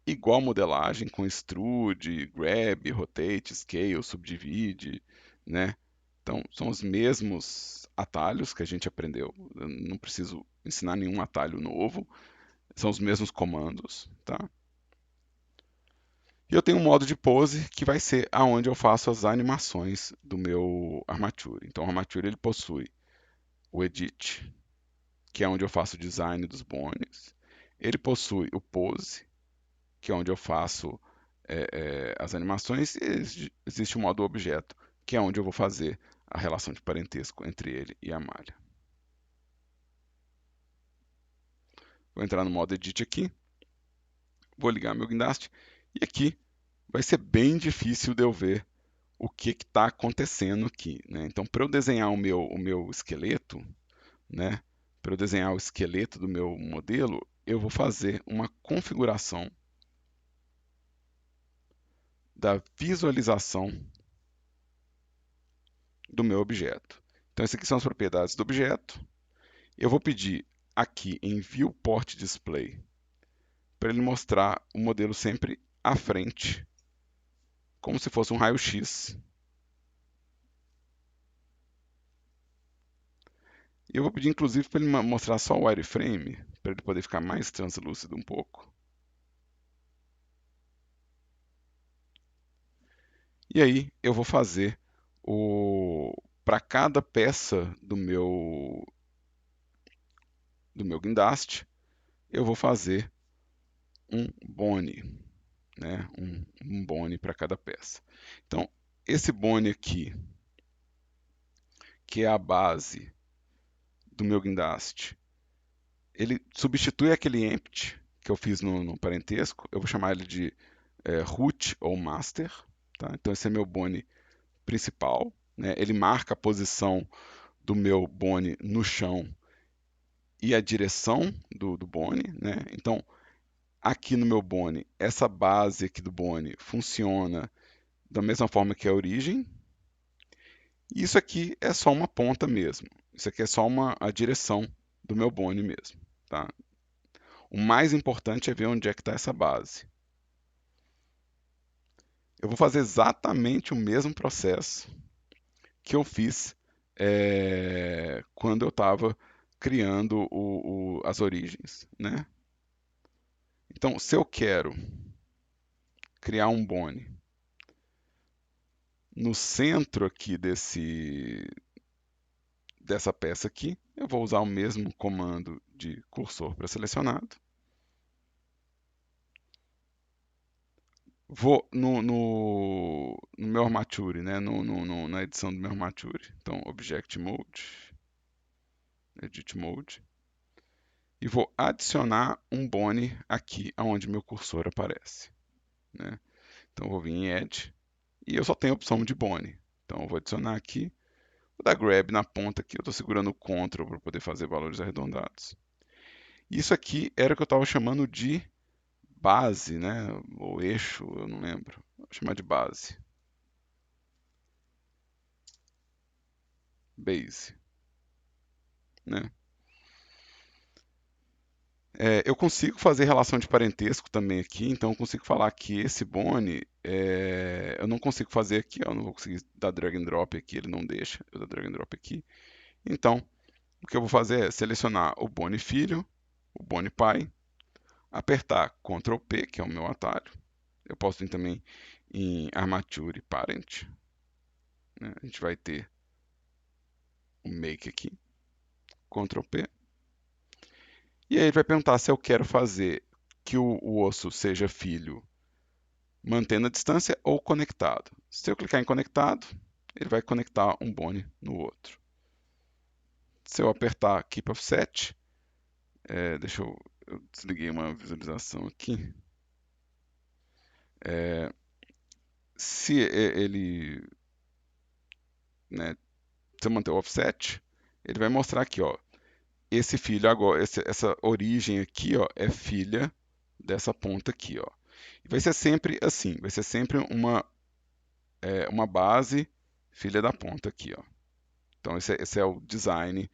igual modelagem, com extrude, grab, rotate, scale, subdivide, né? Então, são os mesmos atalhos que a gente aprendeu. Eu não preciso ensinar nenhum atalho novo. São os mesmos comandos, tá? E eu tenho um modo de pose que vai ser aonde eu faço as animações do meu armature. Então, o armature ele possui o edit, que é onde eu faço o design dos bones. Ele possui o pose, que é onde eu faço as animações. E existe o modo objeto, que é onde eu vou fazer a relação de parentesco entre ele e a malha. Vou entrar no modo edit aqui, vou ligar meu guindaste, e aqui vai ser bem difícil de eu ver o que está acontecendo aqui. Né? Então, para eu desenhar o meu esqueleto, né? Para eu desenhar o esqueleto do meu modelo, eu vou fazer uma configuração da visualização do meu objeto. Então, essas aqui são as propriedades do objeto. Eu vou pedir aqui em Viewport Display para ele mostrar o modelo sempre à frente, como se fosse um raio-x. E eu vou pedir, inclusive, para ele mostrar só o wireframe, para ele poder ficar mais translúcido um pouco. E aí eu vou fazer para cada peça do meu guindaste, eu vou fazer um bone, né? Um bone para cada peça. Então, esse bone aqui, que é a base do meu guindaste, ele substitui aquele empty que eu fiz no parentesco. Eu vou chamar ele de root ou master. Tá? Então, esse é meu bone principal. Né? Ele marca a posição do meu bone no chão e a direção do bone. Né? Então, aqui no meu bone, essa base aqui do bone funciona da mesma forma que a origem. E isso aqui é só uma ponta mesmo. Isso aqui é só a direção do meu bone mesmo. Tá? O mais importante é ver onde é que está essa base. Eu vou fazer exatamente o mesmo processo que eu fiz quando eu estava criando as origens. Né? Então, se eu quero criar um bone No centro aqui dessa peça aqui, eu vou usar o mesmo comando de cursor para selecionado. Vou no meu armature, né? Na edição do meu armature. Então, Object Mode, Edit Mode. E vou adicionar um bone aqui, onde meu cursor aparece, né? Então, eu vou vir em Add, e eu só tenho a opção de bone. Então, eu vou adicionar aqui, vou dar Grab na ponta aqui, eu estou segurando o Ctrl para poder fazer valores arredondados. Isso aqui era o que eu estava chamando de base, né? Ou eixo, eu não lembro. Vou chamar de base. Base, né? Eu consigo fazer relação de parentesco também aqui, então eu consigo falar que esse bone, eu não consigo fazer aqui, ó, eu não vou conseguir dar drag and drop aqui, ele não deixa eu dar drag and drop aqui. Então, o que eu vou fazer é selecionar o bone filho, o bone pai, apertar Ctrl P, que é o meu atalho. Eu posso ir também em Armature Parent, né? A gente vai ter o make aqui, Ctrl P. E aí ele vai perguntar se eu quero fazer que o osso seja filho mantendo a distância ou conectado. Se eu clicar em conectado, ele vai conectar um bone no outro. Se eu apertar Keep Offset, deixa eu desliguei uma visualização aqui. Se ele, né, se eu manter o offset, ele vai mostrar aqui, ó, esse filho agora, essa origem aqui, ó, é filha dessa ponta aqui, ó. E vai ser sempre assim, vai ser sempre uma base filha da ponta aqui, ó. Então esse é o design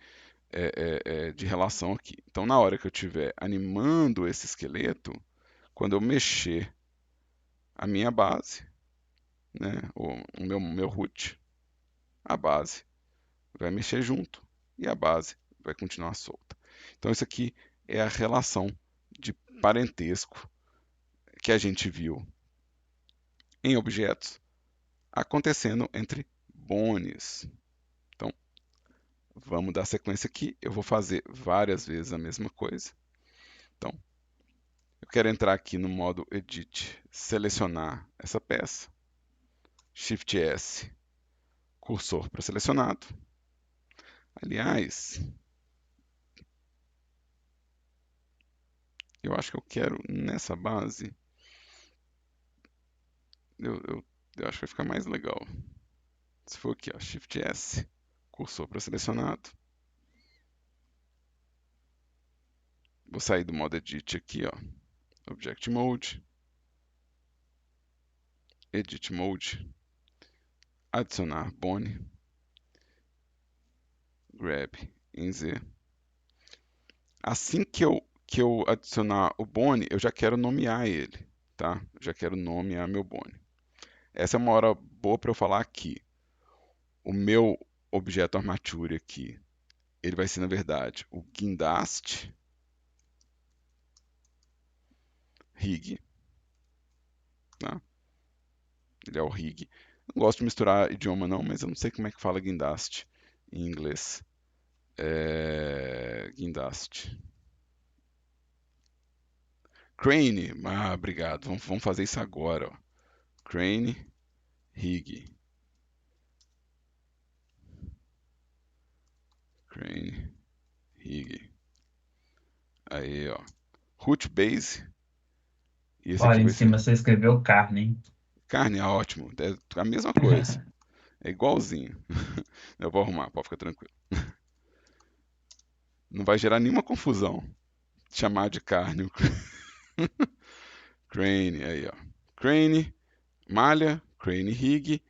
de relação aqui. Então na hora que eu estiver animando esse esqueleto, quando eu mexer a minha base, né, o meu root, a base vai mexer junto e a base vai continuar solta. Então isso aqui é a relação de parentesco que a gente viu em objetos acontecendo entre bones. Então, vamos dar sequência aqui. Eu vou fazer várias vezes a mesma coisa. Então, eu quero entrar aqui no modo Edit, selecionar essa peça. Shift S, cursor para selecionado. Aliás, eu acho que eu quero nessa base. Eu acho que vai ficar mais legal. Se for aqui, ó, Shift S, cursor para selecionado. Vou sair do modo Edit aqui, ó. Object Mode, Edit Mode, adicionar bone, Grab em Z. Assim que eu adicionar o bone, eu já quero nomear ele, tá? Eu já quero nomear meu bone. Essa é uma hora boa para eu falar aqui. O meu objeto armature aqui, ele vai ser, na verdade, o guindaste rig, tá? Ele é o rig. Não gosto de misturar idioma não, mas eu não sei como é que fala guindaste em inglês. Guindaste. Crane, obrigado. Vamos fazer isso agora, ó. Crane, rig. Crane, rig. Aí, ó. Root base. E esse
Olha,
aqui
em
vai ser
cima você escreveu carne, hein?
carne, ótimo. É a mesma coisa. É igualzinho. Eu vou arrumar, pode ficar tranquilo. Não vai gerar nenhuma confusão. Chamar de carne o crane, aí, ó. Crane, malha, crane rig,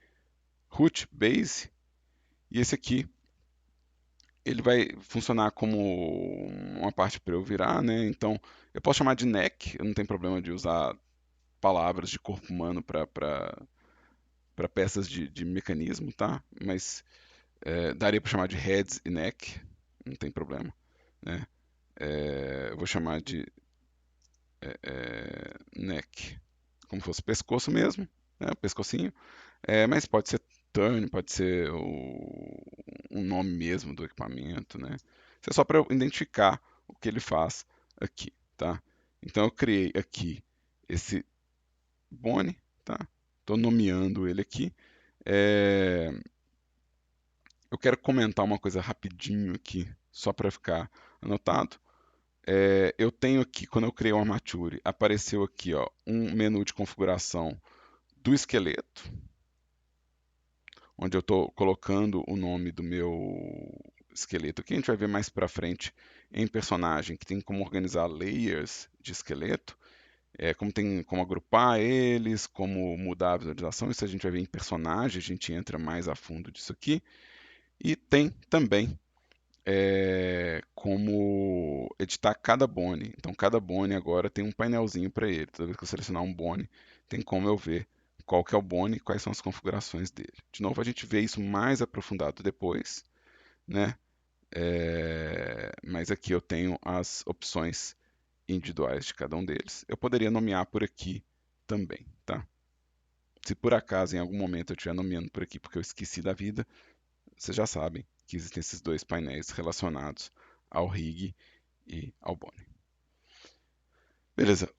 root base. E esse aqui, ele vai funcionar como uma parte para eu virar, né? Então, eu posso chamar de neck, eu não tenho problema de usar palavras de corpo humano para peças de mecanismo, tá? Mas daria para chamar de heads e neck, não tem problema, né? Eu vou chamar de neck, como fosse pescoço mesmo, né? O pescocinho, mas pode ser turn, pode ser um nome mesmo do equipamento, né? Isso é só para eu identificar o que ele faz aqui, tá? Então eu criei aqui esse Bone, tá? Estou nomeando ele aqui. É, eu quero comentar uma coisa rapidinho aqui, só para ficar anotado. Eu tenho aqui, quando eu criei o Armature, apareceu aqui ó, um menu de configuração do esqueleto, onde eu estou colocando o nome do meu esqueleto aqui. A gente vai ver mais para frente em personagem, que tem como organizar layers de esqueleto, como tem como agrupar eles, como mudar a visualização. Isso a gente vai ver em personagem, a gente entra mais a fundo disso aqui. E tem também como editar cada bone. Então, cada bone agora tem um painelzinho para ele. Toda vez que eu selecionar um bone, tem como eu ver qual que é o bone e quais são as configurações dele. De novo, a gente vê isso mais aprofundado depois, né? Mas aqui eu tenho as opções individuais de cada um deles. Eu poderia nomear por aqui também, tá? Se por acaso em algum momento eu estiver nomeando por aqui porque eu esqueci da vida, vocês já sabem que existem esses dois painéis relacionados ao rig e ao bone. Beleza,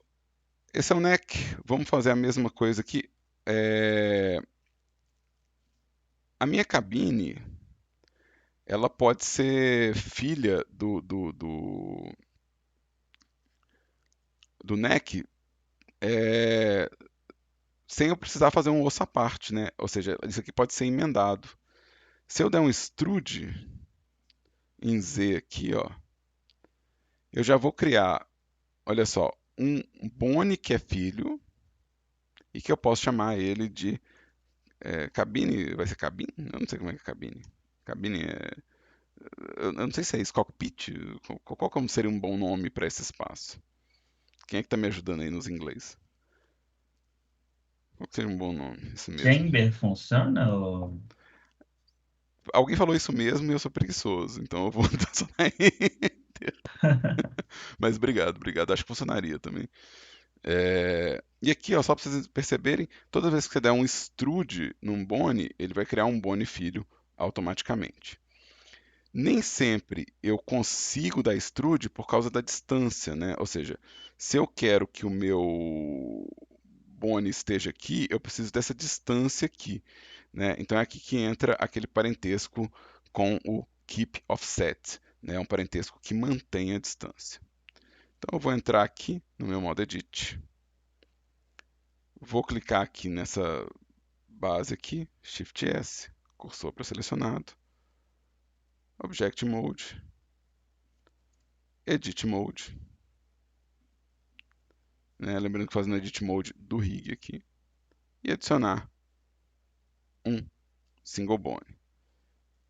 esse é o neck. Vamos fazer a mesma coisa aqui. A minha cabine, ela pode ser filha do neck, é, sem eu precisar fazer um osso à parte, né? Ou seja, isso aqui pode ser emendado. Se eu der um extrude em Z aqui, ó, eu já vou criar, olha só, um bone que é filho e que eu posso chamar ele de cabine. Vai ser cabine? Eu não sei como é que é cabine. Cabine é. Eu não sei se é isso, cockpit. Qual como seria um bom nome para esse espaço? Quem é que está me ajudando aí nos inglês? Qual que seria um bom nome? Isso mesmo.
Chamber funciona? Ou...
Alguém falou isso mesmo e eu sou preguiçoso, então eu vou adicionar aí. Mas obrigado, obrigado. Acho que funcionaria também. E aqui, ó, só para vocês perceberem, toda vez que você der um extrude num bone, ele vai criar um bone filho automaticamente. Nem sempre eu consigo dar extrude por causa da distância, né? Ou seja, se eu quero que o meu bone esteja aqui, eu preciso dessa distância aqui, né? Então é aqui que entra aquele parentesco com o keep offset, né? Um parentesco que mantém a distância. Então eu vou entrar aqui no meu modo edit, vou clicar aqui nessa base aqui, Shift S, cursor para selecionado, Object Mode, Edit Mode, né? Lembrando que fazendo Edit Mode do rig aqui, e adicionar um single bone.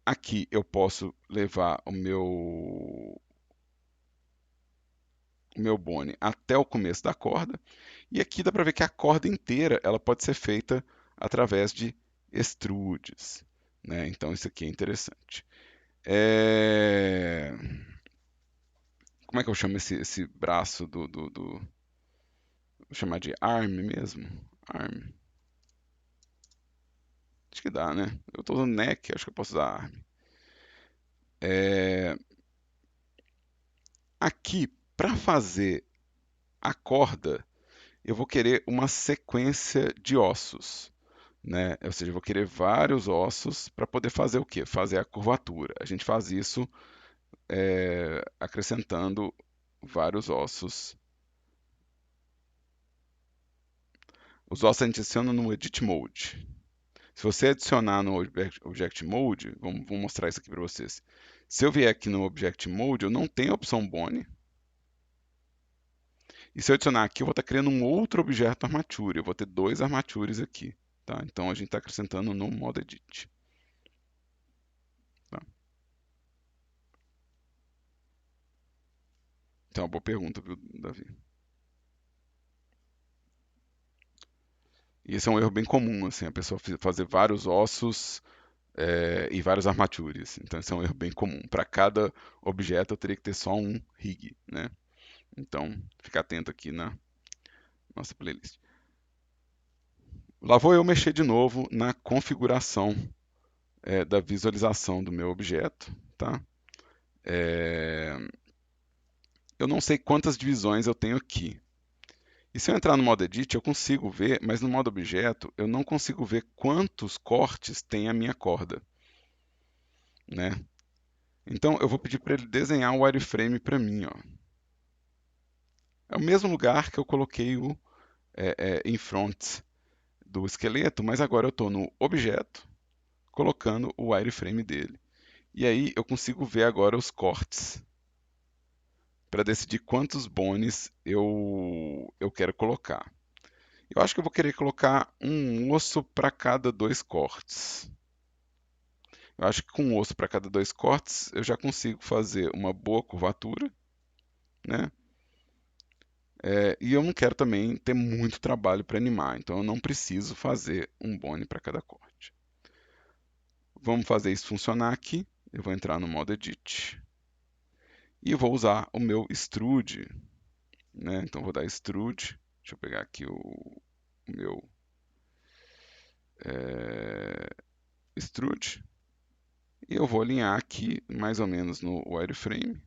Aqui eu posso levar o meu bone até o começo da corda, e aqui dá para ver que a corda inteira ela pode ser feita através de extrudes, né? Então isso aqui é interessante. É... Como é que eu chamo esse braço vou chamar de arm mesmo? Arm. Acho que dá, né? Eu estou usando neck, acho que eu posso usar arm. É... Aqui, para fazer a corda, eu vou querer uma sequência de ossos, né? Ou seja, eu vou querer vários ossos para poder fazer o quê? Fazer a curvatura. A gente faz isso acrescentando vários ossos. Os ossos a gente adiciona no Edit Mode. Se você adicionar no Object Mode, vou mostrar isso aqui para vocês. Se eu vier aqui no Object Mode, eu não tenho a opção Bone. E se eu adicionar aqui, eu vou estar criando um outro objeto Armature. Eu vou ter dois Armatures aqui. Tá? Então a gente está acrescentando no modo Edit. Tá? Então é uma boa pergunta, viu, Davi? E esse é um erro bem comum, assim, a pessoa fazer vários ossos e vários armatures. Então esse é um erro bem comum. Para cada objeto eu teria que ter só um rig, né? Então fica atento aqui na nossa playlist. Lá vou eu mexer de novo na configuração da visualização do meu objeto, tá? É, eu não sei quantas divisões eu tenho aqui. E se eu entrar no modo Edit, eu consigo ver, mas no modo objeto, eu não consigo ver quantos cortes tem a minha corda, né? Então, eu vou pedir para ele desenhar o wireframe para mim, ó. É o mesmo lugar que eu coloquei o in front do esqueleto, mas agora eu estou no objeto, colocando o wireframe dele. E aí eu consigo ver agora os cortes para decidir quantos bones eu quero colocar. Eu acho que eu vou querer colocar um osso para cada dois cortes. Eu acho que com um osso para cada dois cortes eu já consigo fazer uma boa curvatura, né? E eu não quero também ter muito trabalho para animar, então eu não preciso fazer um bone para cada corte. Vamos fazer isso funcionar aqui. Eu vou entrar no modo Edit e vou usar o meu extrude, né? Então vou dar extrude. Deixa eu pegar aqui o meu extrude e eu vou alinhar aqui mais ou menos no wireframe.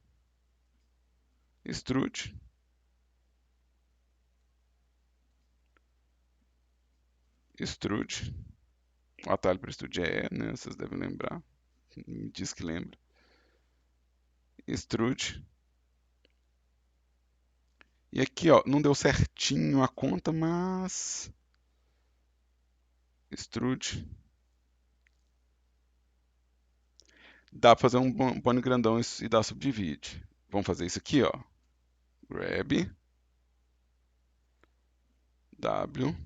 Extrude. Extrude. O atalho para extrude é E, né? Vocês devem lembrar. Me diz que lembra. Extrude. E aqui, ó, não deu certinho a conta, mas extrude. Dá para fazer um bone grandão e dar subdivide. Vamos fazer isso aqui, ó. Grab, W,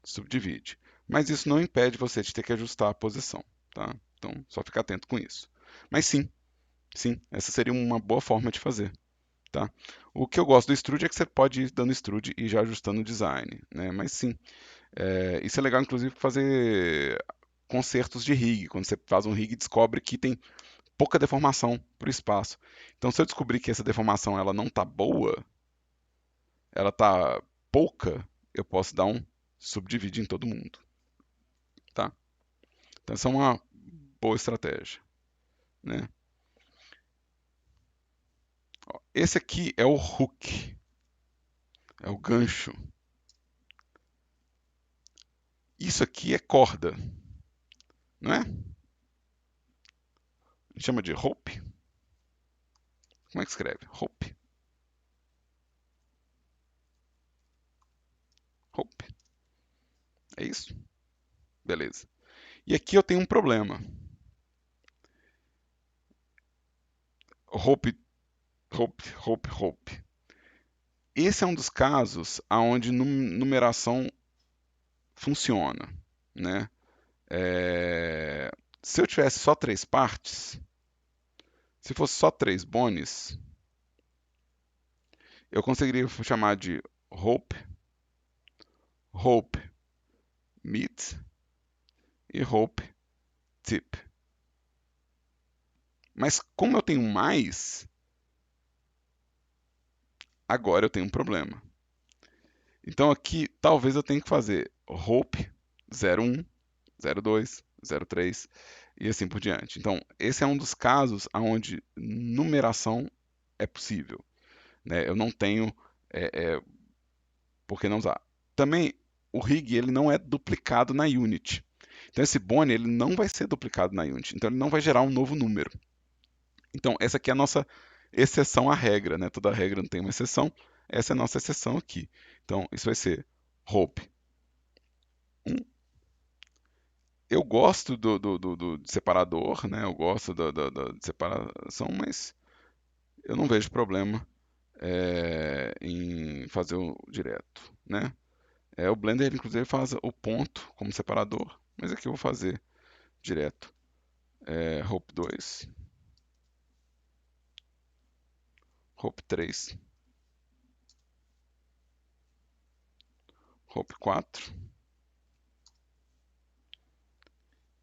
subdivide. Mas isso não impede você de ter que ajustar a posição, tá? Então, só ficar atento com isso. Mas sim, sim, essa seria uma boa forma de fazer, tá? O que eu gosto do extrude é que você pode ir dando extrude e já ajustando o design, né? Mas sim, isso é legal, inclusive, para fazer concertos de rig. Quando você faz um rig, descobre que tem pouca deformação para o espaço. Então, se eu descobrir que essa deformação ela não está boa, ela está pouca, eu posso dar um subdivide em todo mundo, tá? Então, essa é uma boa estratégia, né? Ó, esse aqui é o hook, é o gancho. Isso aqui é corda, não é? A gente chama de rope. Como é que escreve? Rope. Rope. É isso? Beleza. E aqui eu tenho um problema. Rope, rope. Esse é um dos casos onde numeração funciona, né? Se eu tivesse só três partes, se fosse só três bones, eu conseguiria chamar de rope, rope mid e rope tip. Mas como eu tenho mais, agora eu tenho um problema. Então aqui talvez eu tenha que fazer rope 01, 02, 03 e assim por diante. Então esse é um dos casos onde numeração é possível, né? Eu não tenho por que não usar. Também o rig ele não é duplicado na Unity. Então esse bone ele não vai ser duplicado na Unity. Então ele não vai gerar um novo número. Então essa aqui é a nossa exceção à regra, né? Toda regra não tem uma exceção. Essa é a nossa exceção aqui. Então isso vai ser hope 1. Eu gosto do separador, né? Eu gosto da separação, mas eu não vejo problema em fazer o direto, né? O Blender, ele, inclusive, faz o ponto como separador, mas aqui eu vou fazer direto. Hope 2, Hope 3, Hope 4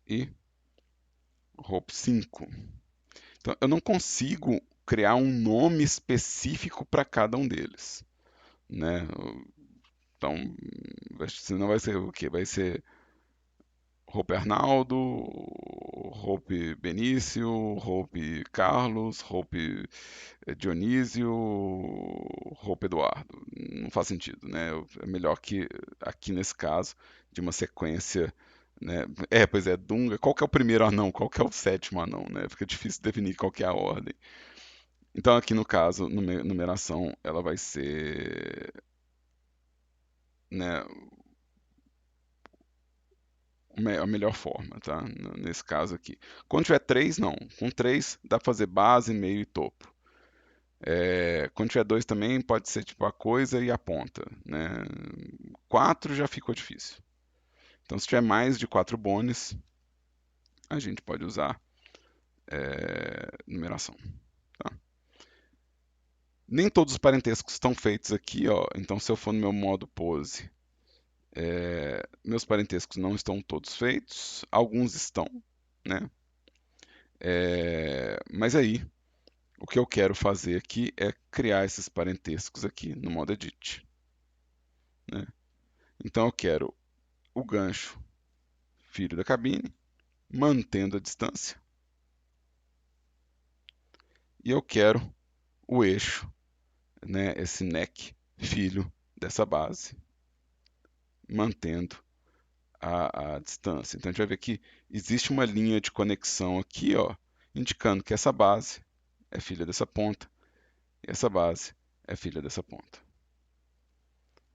e Hope 5. Então, eu não consigo criar um nome específico para cada um deles, né? Então, senão vai ser o quê? Vai ser Hope Arnaldo, Hope Benício, Hope Carlos, Hope Dionísio, Hope Eduardo. Não faz sentido, né? É melhor que aqui nesse caso, de uma sequência, né? Pois é, Dunga. Qual que é o primeiro anão? Qual que é o sétimo anão, né? Fica difícil definir qual que é a ordem. Então aqui no caso, numeração, ela vai ser, né, a melhor forma, tá? Nesse caso aqui. Quando tiver 3, não. Com 3 dá pra fazer base, meio e topo. Quando tiver 2 também pode ser tipo a coisa e a ponta, né? 4 já ficou difícil. Então se tiver mais de 4 bones, a gente pode usar numeração. Tá? Nem todos os parentescos estão feitos aqui, ó. Então se eu for no meu modo pose, meus parentescos não estão todos feitos, alguns estão, né? Mas aí, o que eu quero fazer aqui é criar esses parentescos aqui no modo edit, né? Então eu quero o gancho filho da cabine, mantendo a distância, e eu quero o eixo, né, esse neck filho dessa base, mantendo a distância. Então a gente vai ver que existe uma linha de conexão aqui, ó, indicando que essa base é filha dessa ponta e essa base é filha dessa ponta,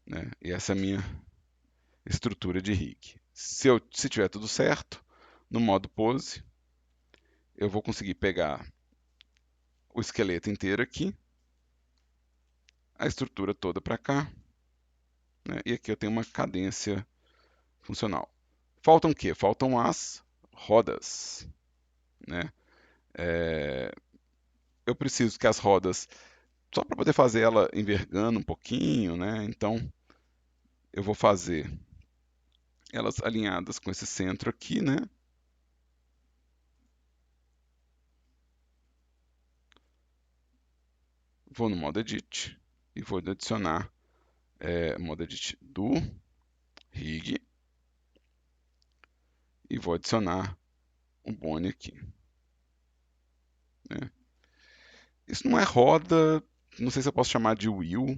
né? E essa é a minha estrutura de rig. Se tiver tudo certo, no modo pose, eu vou conseguir pegar o esqueleto inteiro aqui, a estrutura toda para cá, né? E aqui eu tenho uma cadência funcional. Faltam o quê? Faltam as rodas, né? É, eu preciso que as rodas, só para poder fazer ela envergando um pouquinho, né? Então eu vou fazer elas alinhadas com esse centro aqui, né? Vou no modo edit e vou adicionar modo edit do rig e vou adicionar um bone aqui, né? Isso não é roda, não sei se eu posso chamar de wheel.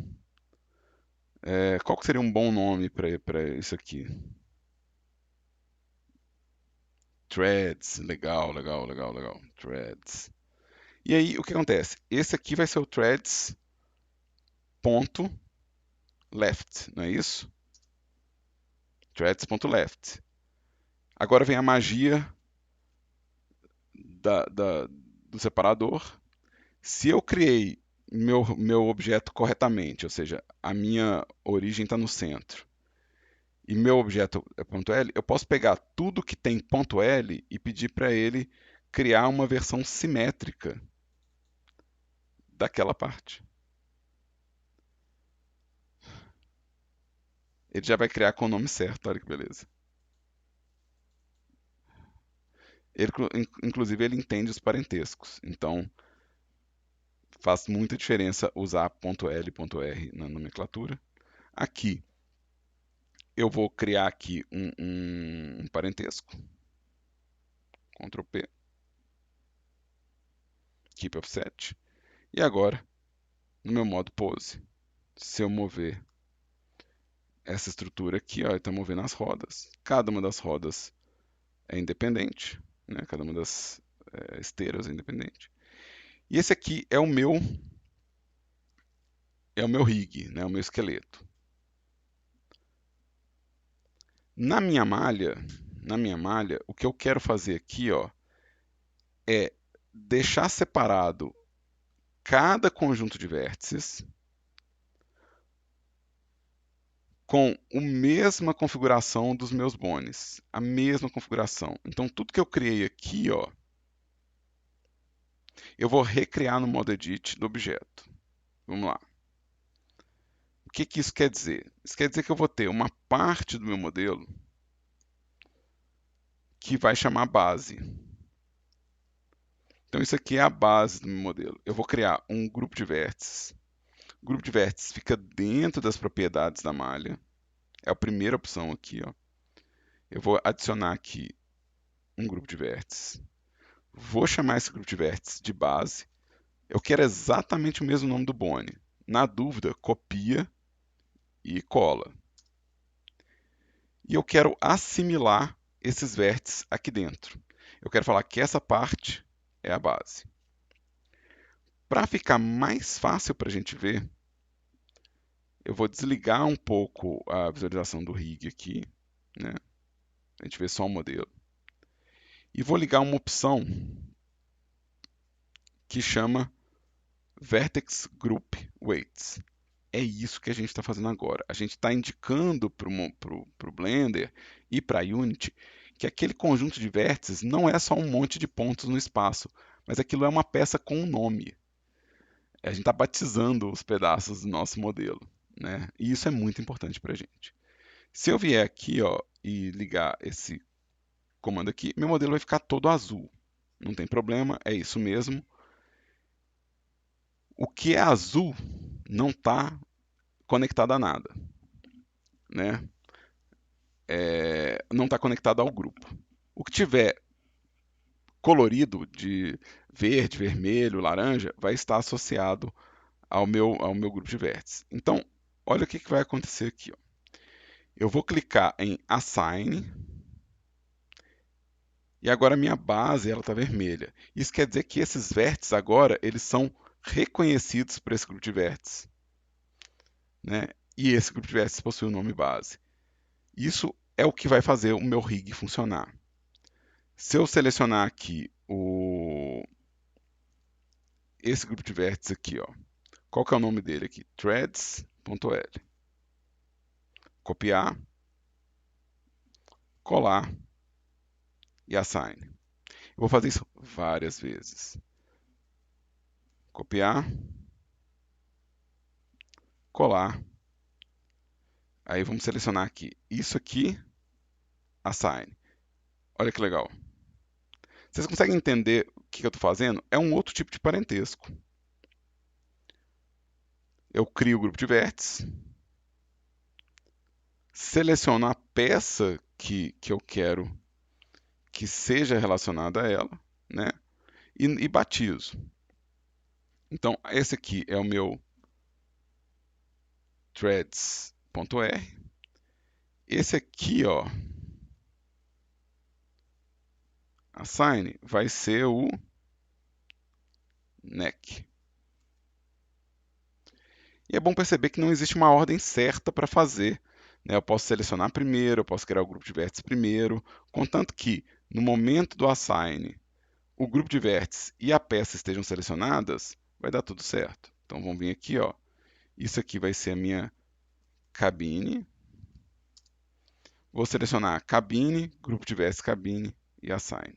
Qual que seria um bom nome para isso aqui? Threads, legal, legal, legal, legal. Threads. E aí, o que acontece? Esse aqui vai ser o threads ponto left, não é isso? Threads ponto left. Agora vem a magia do separador. Se eu criei meu objeto corretamente, ou seja, a minha origem está no centro, e meu objeto é ponto .l, eu posso pegar tudo que tem ponto .l e pedir para ele criar uma versão simétrica daquela parte. Ele já vai criar com o nome certo, olha que beleza. Inclusive, ele entende os parentescos, então faz muita diferença usar .l e .r na nomenclatura. Aqui, eu vou criar aqui um parentesco, Ctrl P, Keep Offset, e agora, no meu modo Pose, se eu mover essa estrutura aqui, ó, ele está movendo as rodas. Cada uma das rodas é independente, né? Cada uma das esteiras é independente. E esse aqui é o meu rig, né? O meu esqueleto. Na minha malha, o que eu quero fazer aqui, ó, é deixar separado cada conjunto de vértices com a mesma configuração dos meus bones, a mesma configuração. Então tudo que eu criei aqui, ó, eu vou recriar no modo edit do objeto. Vamos lá. O que que isso quer dizer? Isso quer dizer que eu vou ter uma parte do meu modelo que vai chamar base. Então isso aqui é a base do meu modelo. Eu vou criar um grupo de vértices. O grupo de vértices fica dentro das propriedades da malha. É a primeira opção aqui, ó. Eu vou adicionar aqui um grupo de vértices. Vou chamar esse grupo de vértices de base. Eu quero exatamente o mesmo nome do Bone. Na dúvida, copia e cola. E eu quero assimilar esses vértices aqui dentro. Eu quero falar que essa parte é a base. Para ficar mais fácil para a gente ver, eu vou desligar um pouco a visualização do rig aqui, né? A gente vê só o modelo. E vou ligar uma opção que chama Vertex Group Weights. É isso que a gente está fazendo agora. A gente está indicando para o Blender e para a Unity que aquele conjunto de vértices não é só um monte de pontos no espaço, mas aquilo é uma peça com um nome. A gente está batizando os pedaços do nosso modelo, né? E isso é muito importante para a gente. Se eu vier aqui, ó, e ligar esse comando aqui, meu modelo vai ficar todo azul. Não tem problema, é isso mesmo. O que é azul não está conectado a nada, né? Não está conectado ao grupo. O que tiver colorido de verde, vermelho, laranja, vai estar associado ao meu grupo de vértices. Então, olha o que vai acontecer aqui. Ó. Eu vou clicar em Assign, e agora a minha base está vermelha. Isso quer dizer que esses vértices agora eles são reconhecidos por esse grupo de vértices. Né? E esse grupo de vértices possui o nome base. Isso é o que vai fazer o meu rig funcionar. Se eu selecionar aqui esse grupo de vértices aqui, ó, qual que é o nome dele aqui? Threads.l. Copiar, colar e assign. Eu vou fazer isso várias vezes. Copiar, colar. Aí vamos selecionar aqui. Isso aqui, assign. Olha que legal. Vocês conseguem entender o que eu estou fazendo? É um outro tipo de parentesco. Eu crio o grupo de vértices, seleciono a peça que eu quero que seja relacionada a ela, né? E batizo. Então, esse aqui é o meu threads.r. Esse aqui, ó, assign, vai ser o neck. E é bom perceber que não existe uma ordem certa para fazer. Né? Eu posso selecionar primeiro, eu posso criar o grupo de vértices primeiro, contanto que no momento do assign, o grupo de vértices e a peça estejam selecionadas, vai dar tudo certo. Então vamos vir aqui, ó. Isso aqui vai ser a minha cabine. Vou selecionar cabine, grupo de vértices cabine e assign.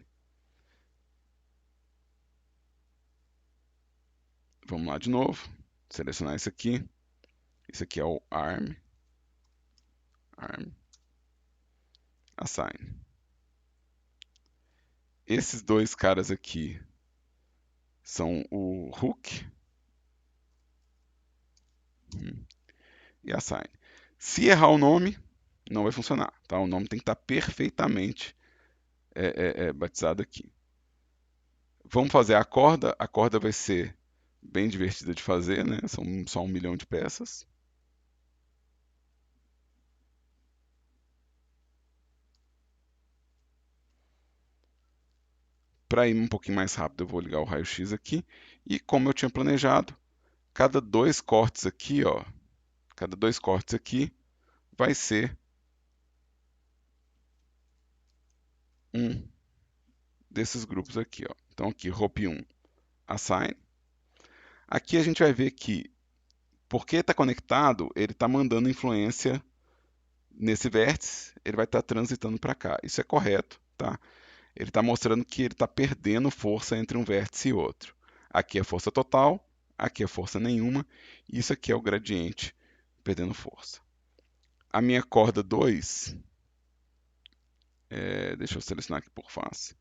Vamos lá de novo. Selecionar isso aqui. Isso aqui é o arm. Arm. Assign. Esses dois caras aqui são o hook e assign. Se errar o nome, não vai funcionar. Tá? O nome tem que estar perfeitamente batizado aqui. Vamos fazer a corda. A corda vai ser bem divertida de fazer, né? São só 1 milhão de peças. Para ir um pouquinho mais rápido, eu vou ligar o raio-x aqui. E como eu tinha planejado, cada dois cortes aqui, ó, cada dois cortes aqui vai ser um desses grupos aqui, ó. Então aqui, Rope 1, Assign. Aqui a gente vai ver que, porque está conectado, ele está mandando influência nesse vértice, ele vai estar transitando para cá. Isso é correto, tá? Ele está mostrando que ele está perdendo força entre um vértice e outro. Aqui é força total, aqui é força nenhuma, e isso aqui é o gradiente perdendo força. A minha corda 2, deixa eu selecionar aqui por face.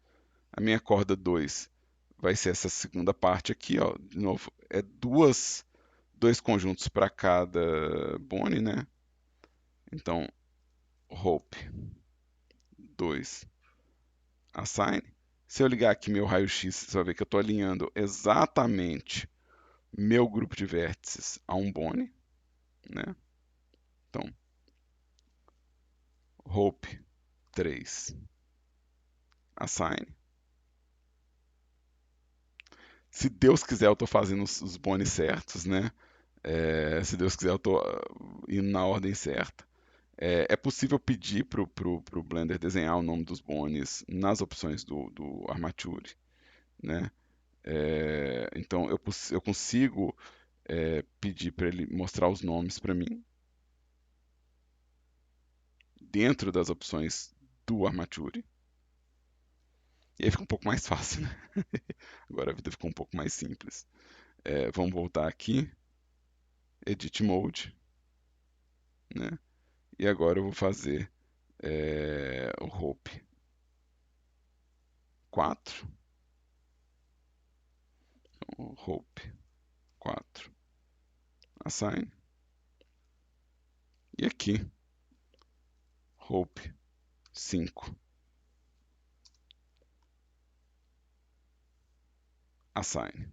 A minha corda 2 vai ser essa segunda parte aqui, ó. De novo, é dois conjuntos para cada bone, né? Então, Hope 2, Assign. Se eu ligar aqui meu raio-x, você vai ver que eu estou alinhando exatamente meu grupo de vértices a um Bone, né? Então, Hope 3, Assign. Se Deus quiser, eu estou fazendo os bones certos, né? Se Deus quiser, eu estou indo na ordem certa. É possível pedir para o Blender desenhar o nome dos bones nas opções do Armature, né? Então eu consigo pedir para ele mostrar os nomes para mim dentro das opções do Armature. E aí fica um pouco mais fácil, né? Agora a vida ficou um pouco mais simples. Vamos voltar aqui, Edit Mode, né? E agora eu vou fazer o Hope 4. O Hope 4. Assign. E aqui, Hope 5. Assign.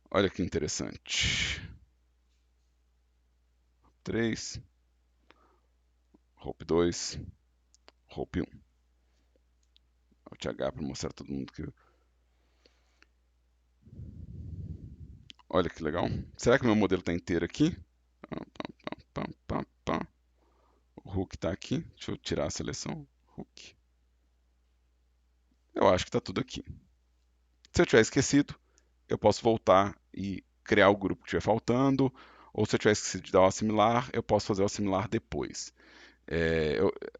Olha que interessante. 3. Hope 2. Hope 1. Alt H para mostrar a todo mundo que. Olha que legal. Será que meu modelo está inteiro aqui? O Hook está aqui. Deixa eu tirar a seleção. Hook. Eu acho que está tudo aqui. Se eu tiver esquecido, eu posso voltar e criar o grupo que estiver faltando. Ou se eu tiver esquecido de dar o assimilar, eu posso fazer o assimilar depois.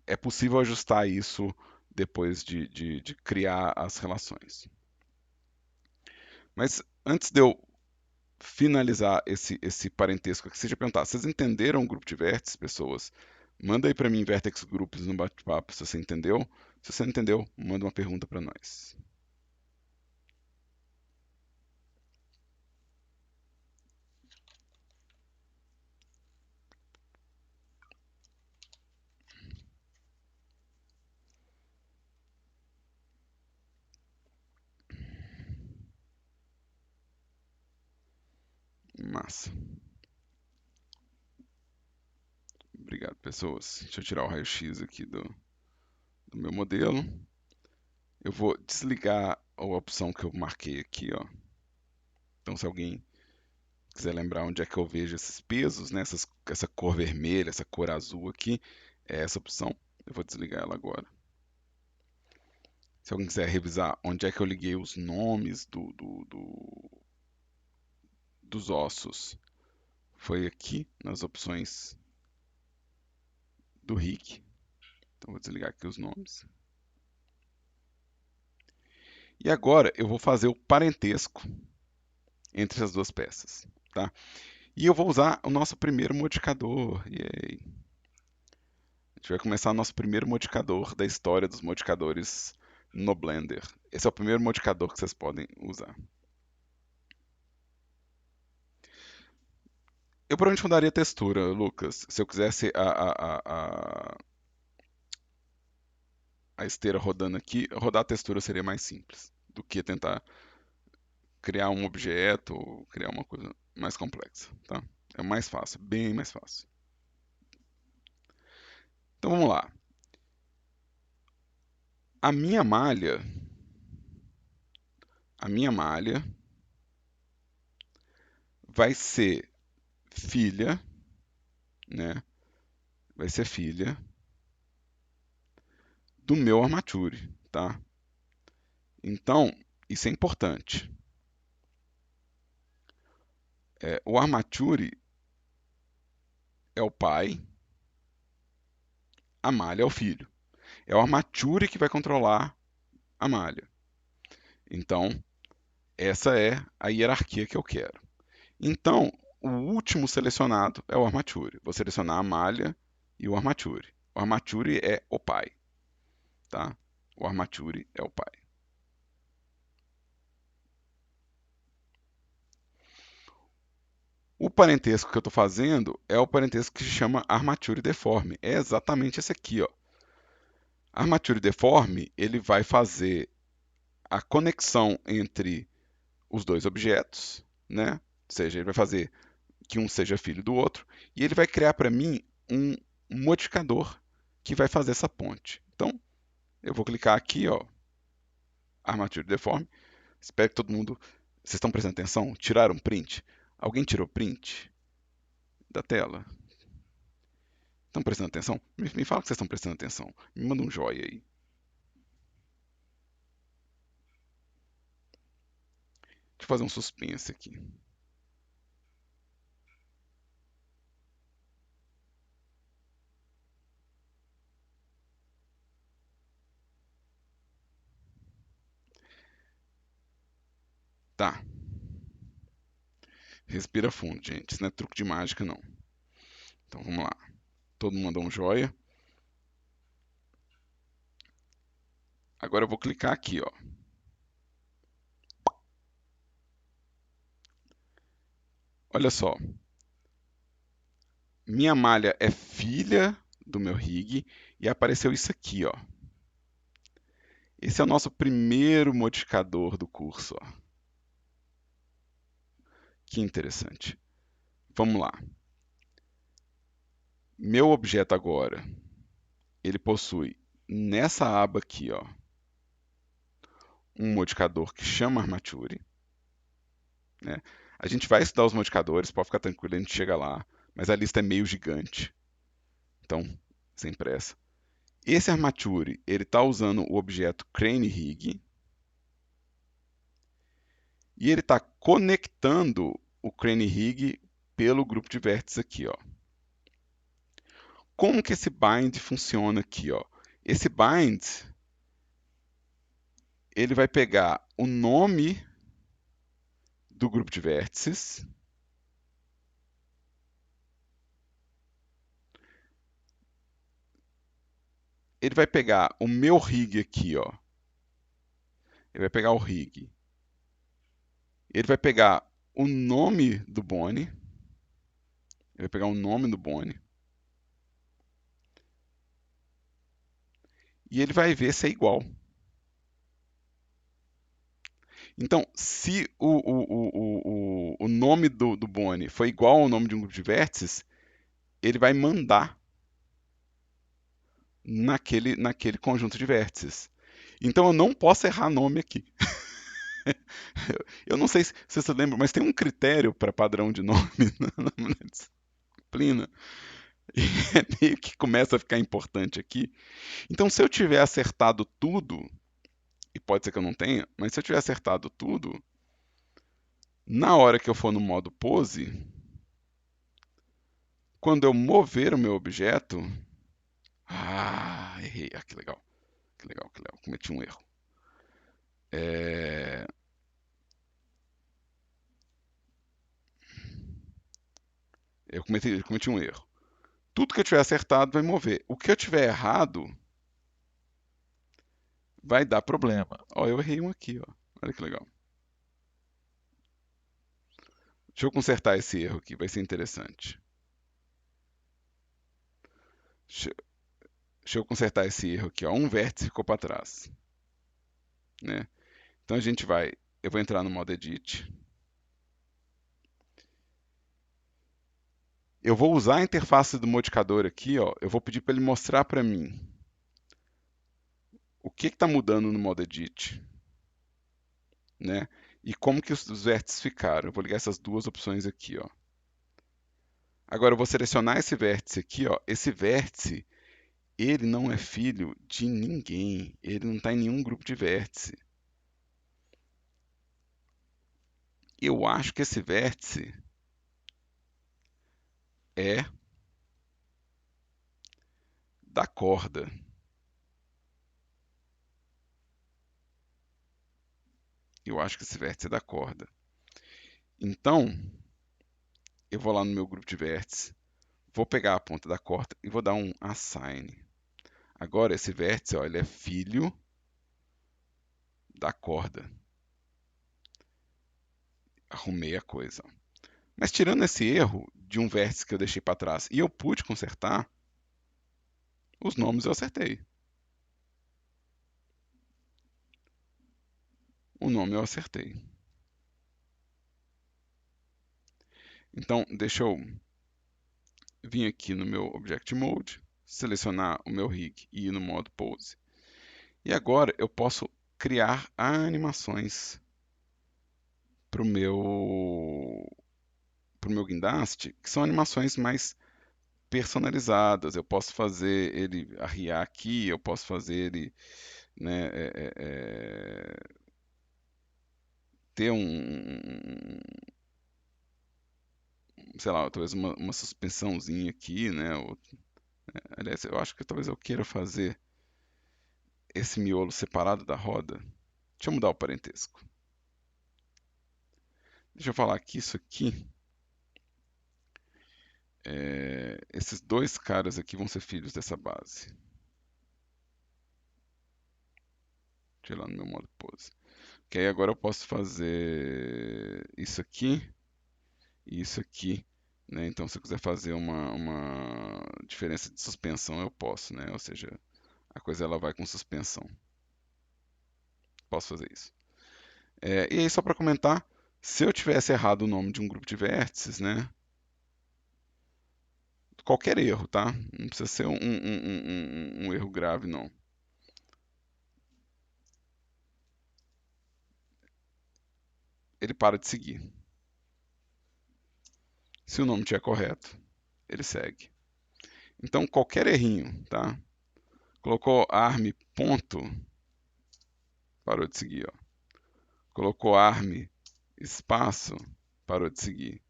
É possível ajustar isso depois de criar as relações. Mas antes de eu finalizar esse parentesco aqui, seja perguntar, vocês entenderam o grupo de vértices, pessoas? Manda aí para mim Vertex Groups no bate-papo se você entendeu. Se você não entendeu, manda uma pergunta para nós. Massa. Obrigado, pessoas. Deixa eu tirar o raio-x aqui do meu modelo. Eu vou desligar a opção que eu marquei aqui, ó. Então, se alguém quiser lembrar onde é que eu vejo esses pesos, né? Essa cor vermelha, essa cor azul aqui, é essa opção. Eu vou desligar ela agora. Se alguém quiser revisar onde é que eu liguei os nomes dos ossos, foi aqui nas opções do RIC. Então, vou desligar aqui os nomes. E agora eu vou fazer o parentesco entre as duas peças, tá? E eu vou usar o nosso primeiro modificador. Yay. A gente vai começar o nosso primeiro modificador da história dos modificadores no Blender. Esse é o primeiro modificador que vocês podem usar. Eu provavelmente mudaria a textura, Lucas. Se eu quisesse a esteira rodando aqui, rodar a textura seria mais simples do que tentar criar um objeto ou criar uma coisa mais complexa, tá? É mais fácil, bem mais fácil. Então vamos lá. A minha malha, a minha malha vai ser filha, né? Vai ser filha do meu armature, tá? Então, isso é importante. O armature é o pai, a malha é o filho. É o armature que vai controlar a malha. Então, essa é a hierarquia que eu quero. Então, o último selecionado é o armature. Vou selecionar a malha e o armature. O armature é o pai, tá? O armature é o pai. O parentesco que eu estou fazendo é o parentesco que se chama armature deforme. É exatamente esse aqui, ó. Armature deforme, ele vai fazer a conexão entre os dois objetos, né? Ou seja, ele vai fazer que um seja filho do outro, e ele vai criar para mim um modificador que vai fazer essa ponte. Então, eu vou clicar aqui, ó, Armature Deform. Espero que todo mundo... Vocês estão prestando atenção? Tiraram print? Alguém tirou print da tela? Estão prestando atenção? Me fala que vocês estão prestando atenção. Me manda um joia aí. Deixa eu fazer um suspense aqui. Tá. Respira fundo, gente. Isso não é truque de mágica, não. Então vamos lá. Todo mundo mandou um joia. Agora eu vou clicar aqui, ó. Olha só. Minha malha é filha do meu rig e apareceu isso aqui, ó. Esse é o nosso primeiro modificador do curso, ó. Que interessante. Vamos lá. Meu objeto agora, ele possui nessa aba aqui, ó, um modificador que chama Armature, né? A gente vai estudar os modificadores, pode ficar tranquilo, a gente chega lá, mas a lista é meio gigante, então, sem pressa. Esse Armature, ele está usando o objeto CraneRig e ele está conectando o CraneRig pelo grupo de vértices aqui, ó. Como que esse bind funciona aqui, ó? Esse bind, ele vai pegar o nome do grupo de vértices, ele vai pegar o meu rig aqui, ó. Ele vai pegar o rig. Ele vai pegar o nome do Bone. Ele vai pegar o nome do Bone. E ele vai ver se é igual. Então, se o nome do Bone foi igual ao nome de um grupo de vértices, ele vai mandar naquele conjunto de vértices. Então eu não posso errar nome aqui. Eu não sei se você lembra, mas tem um critério para padrão de nome na disciplina. E é meio que começa a ficar importante aqui. Então, se eu tiver acertado tudo, e pode ser que eu não tenha, mas se eu tiver acertado tudo, na hora que eu for no modo pose, quando eu mover o meu objeto. Ah, errei. Ah, que legal. Que legal, que legal. Cometi um erro. É... Eu cometi um erro. Tudo que eu tiver acertado vai mover. O que eu tiver errado vai dar problema. Ó, eu errei um aqui, ó. Olha que legal. Deixa eu consertar esse erro aqui, vai ser interessante. Deixa, deixa eu consertar esse erro aqui, ó. Um vértice ficou para trás, né? Então a gente vai, eu vou entrar no modo Edit. Eu vou usar a interface do modificador aqui, ó. Eu vou pedir para ele mostrar para mim o que está mudando no modo Edit, né? E como que os vértices ficaram. Eu vou ligar essas duas opções aqui, ó. Agora eu vou selecionar esse vértice aqui, ó. Esse vértice, ele não é filho de ninguém. Ele não está em nenhum grupo de vértice. Eu acho que esse vértice é da corda. Eu acho que esse vértice é da corda. Então, eu vou lá no meu grupo de vértices, vou pegar a ponta da corda e vou dar um assign. Agora, esse vértice, ó, ele é filho da corda. Arrumei a coisa. Mas tirando esse erro de um vértice que eu deixei para trás e eu pude consertar, os nomes eu acertei. O nome eu acertei. Então, deixa eu vir aqui no meu Object Mode, selecionar o meu rig e ir no modo Pose. E agora eu posso criar animações para o meu guindaste, que são animações mais personalizadas. Eu posso fazer ele arriar aqui, eu posso fazer ele, né, ter sei lá, talvez uma suspensãozinha aqui, né? Aliás, eu acho que talvez eu queira fazer esse miolo separado da roda. Deixa eu mudar o parentesco. Deixa eu falar que isso aqui, esses dois caras aqui vão ser filhos dessa base. Deixa eu ir lá no meu modo pose. Que aí agora eu posso fazer isso aqui e isso aqui, né? Então, se eu quiser fazer uma diferença de suspensão, eu posso, né? Ou seja, a coisa ela vai com suspensão. Posso fazer isso. E aí, só para comentar, se eu tivesse errado o nome de um grupo de vértices, né? Qualquer erro, tá? Não precisa ser um erro grave, não. Ele para de seguir. Se o nome estiver correto, ele segue. Então, qualquer errinho, tá? Colocou arm ponto, parou de seguir, ó. Colocou arm espaço, parou de seguir.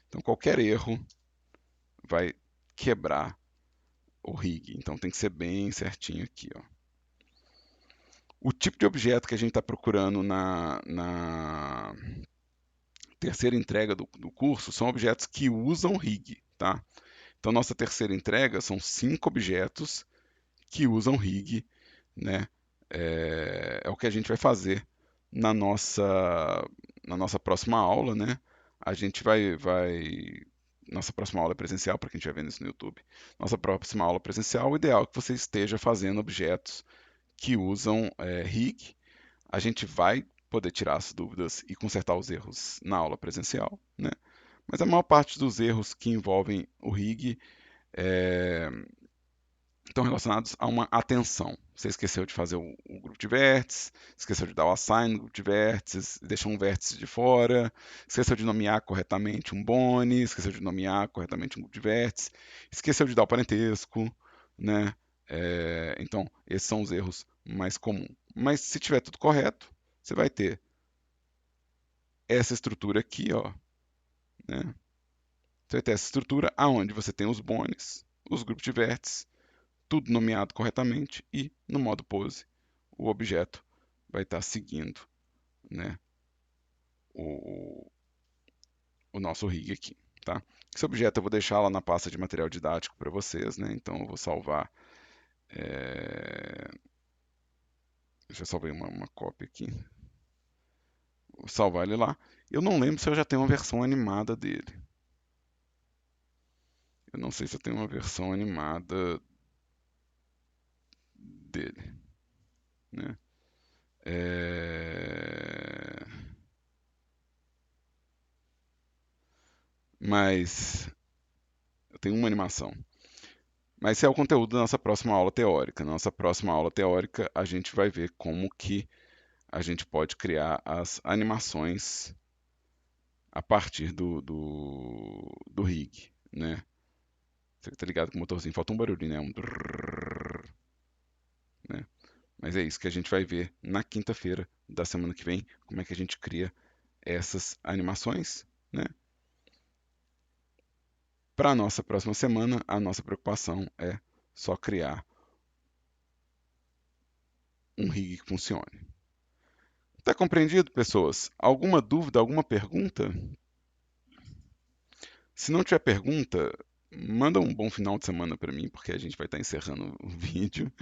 Então, qualquer erro vai quebrar o rig. Então, tem que ser bem certinho aqui, ó. O tipo de objeto que a gente está procurando na terceira entrega do curso são objetos que usam rig, tá? Então, nossa terceira entrega são 5 objetos que usam rig, né? É o que a gente vai fazer na nossa, na nossa próxima aula, né? A gente nossa próxima aula é presencial, para quem estiver vendo isso no YouTube. Nossa próxima aula presencial, o ideal é que você esteja fazendo objetos que usam rig. A gente vai poder tirar as dúvidas e consertar os erros na aula presencial, né? Mas a maior parte dos erros que envolvem o rig é, estão relacionados a uma atenção. Você esqueceu de fazer o grupo de vértices, esqueceu de dar o assign no grupo de vértices, deixou um vértice de fora, esqueceu de nomear corretamente um bone, esqueceu de nomear corretamente um grupo de vértices, esqueceu de dar o parentesco, né? Então, esses são os erros mais comuns. Mas se tiver tudo correto, você vai ter essa estrutura aqui, ó, né? Você vai ter essa estrutura aonde você tem os bones, os grupos de vértices, tudo nomeado corretamente e no modo pose o objeto vai estar seguindo, né, o, o nosso rig aqui, tá? Esse objeto eu vou deixar lá na pasta de material didático para vocês, né? Então eu vou salvar, deixa eu salvar uma cópia aqui, vou salvar ele lá. Eu não lembro se eu já tenho uma versão animada dele. Eu não sei se eu tenho uma versão animada dele, né? É... Mas eu tenho uma animação. Mas esse é o conteúdo da nossa próxima aula teórica. Na nossa próxima aula teórica, a gente vai ver como que a gente pode criar as animações a partir do rig, né? Você tá ligado com o motorzinho, falta um barulhinho, né? Né? Mas é isso que a gente vai ver na quinta-feira da semana que vem, como é que a gente cria essas animações, né? Para a nossa próxima semana, a nossa preocupação é só criar um rig que funcione. Tá compreendido, pessoas? Alguma dúvida, alguma pergunta? Se não tiver pergunta, manda um bom final de semana para mim, porque a gente vai estar encerrando o vídeo.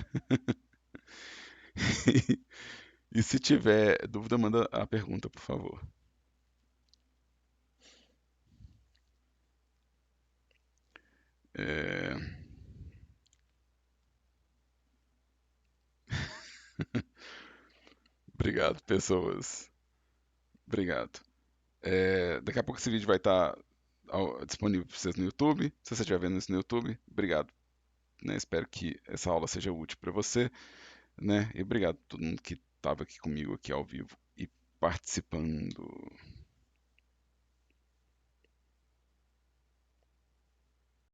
E se tiver dúvida, manda a pergunta, por favor. É, Obrigado, pessoas. Obrigado. Daqui a pouco esse vídeo vai estar disponível para vocês no YouTube. Se você estiver vendo isso no YouTube, obrigado. Né? Espero que essa aula seja útil para você, né? E obrigado a todo mundo que estava aqui comigo aqui ao vivo e participando.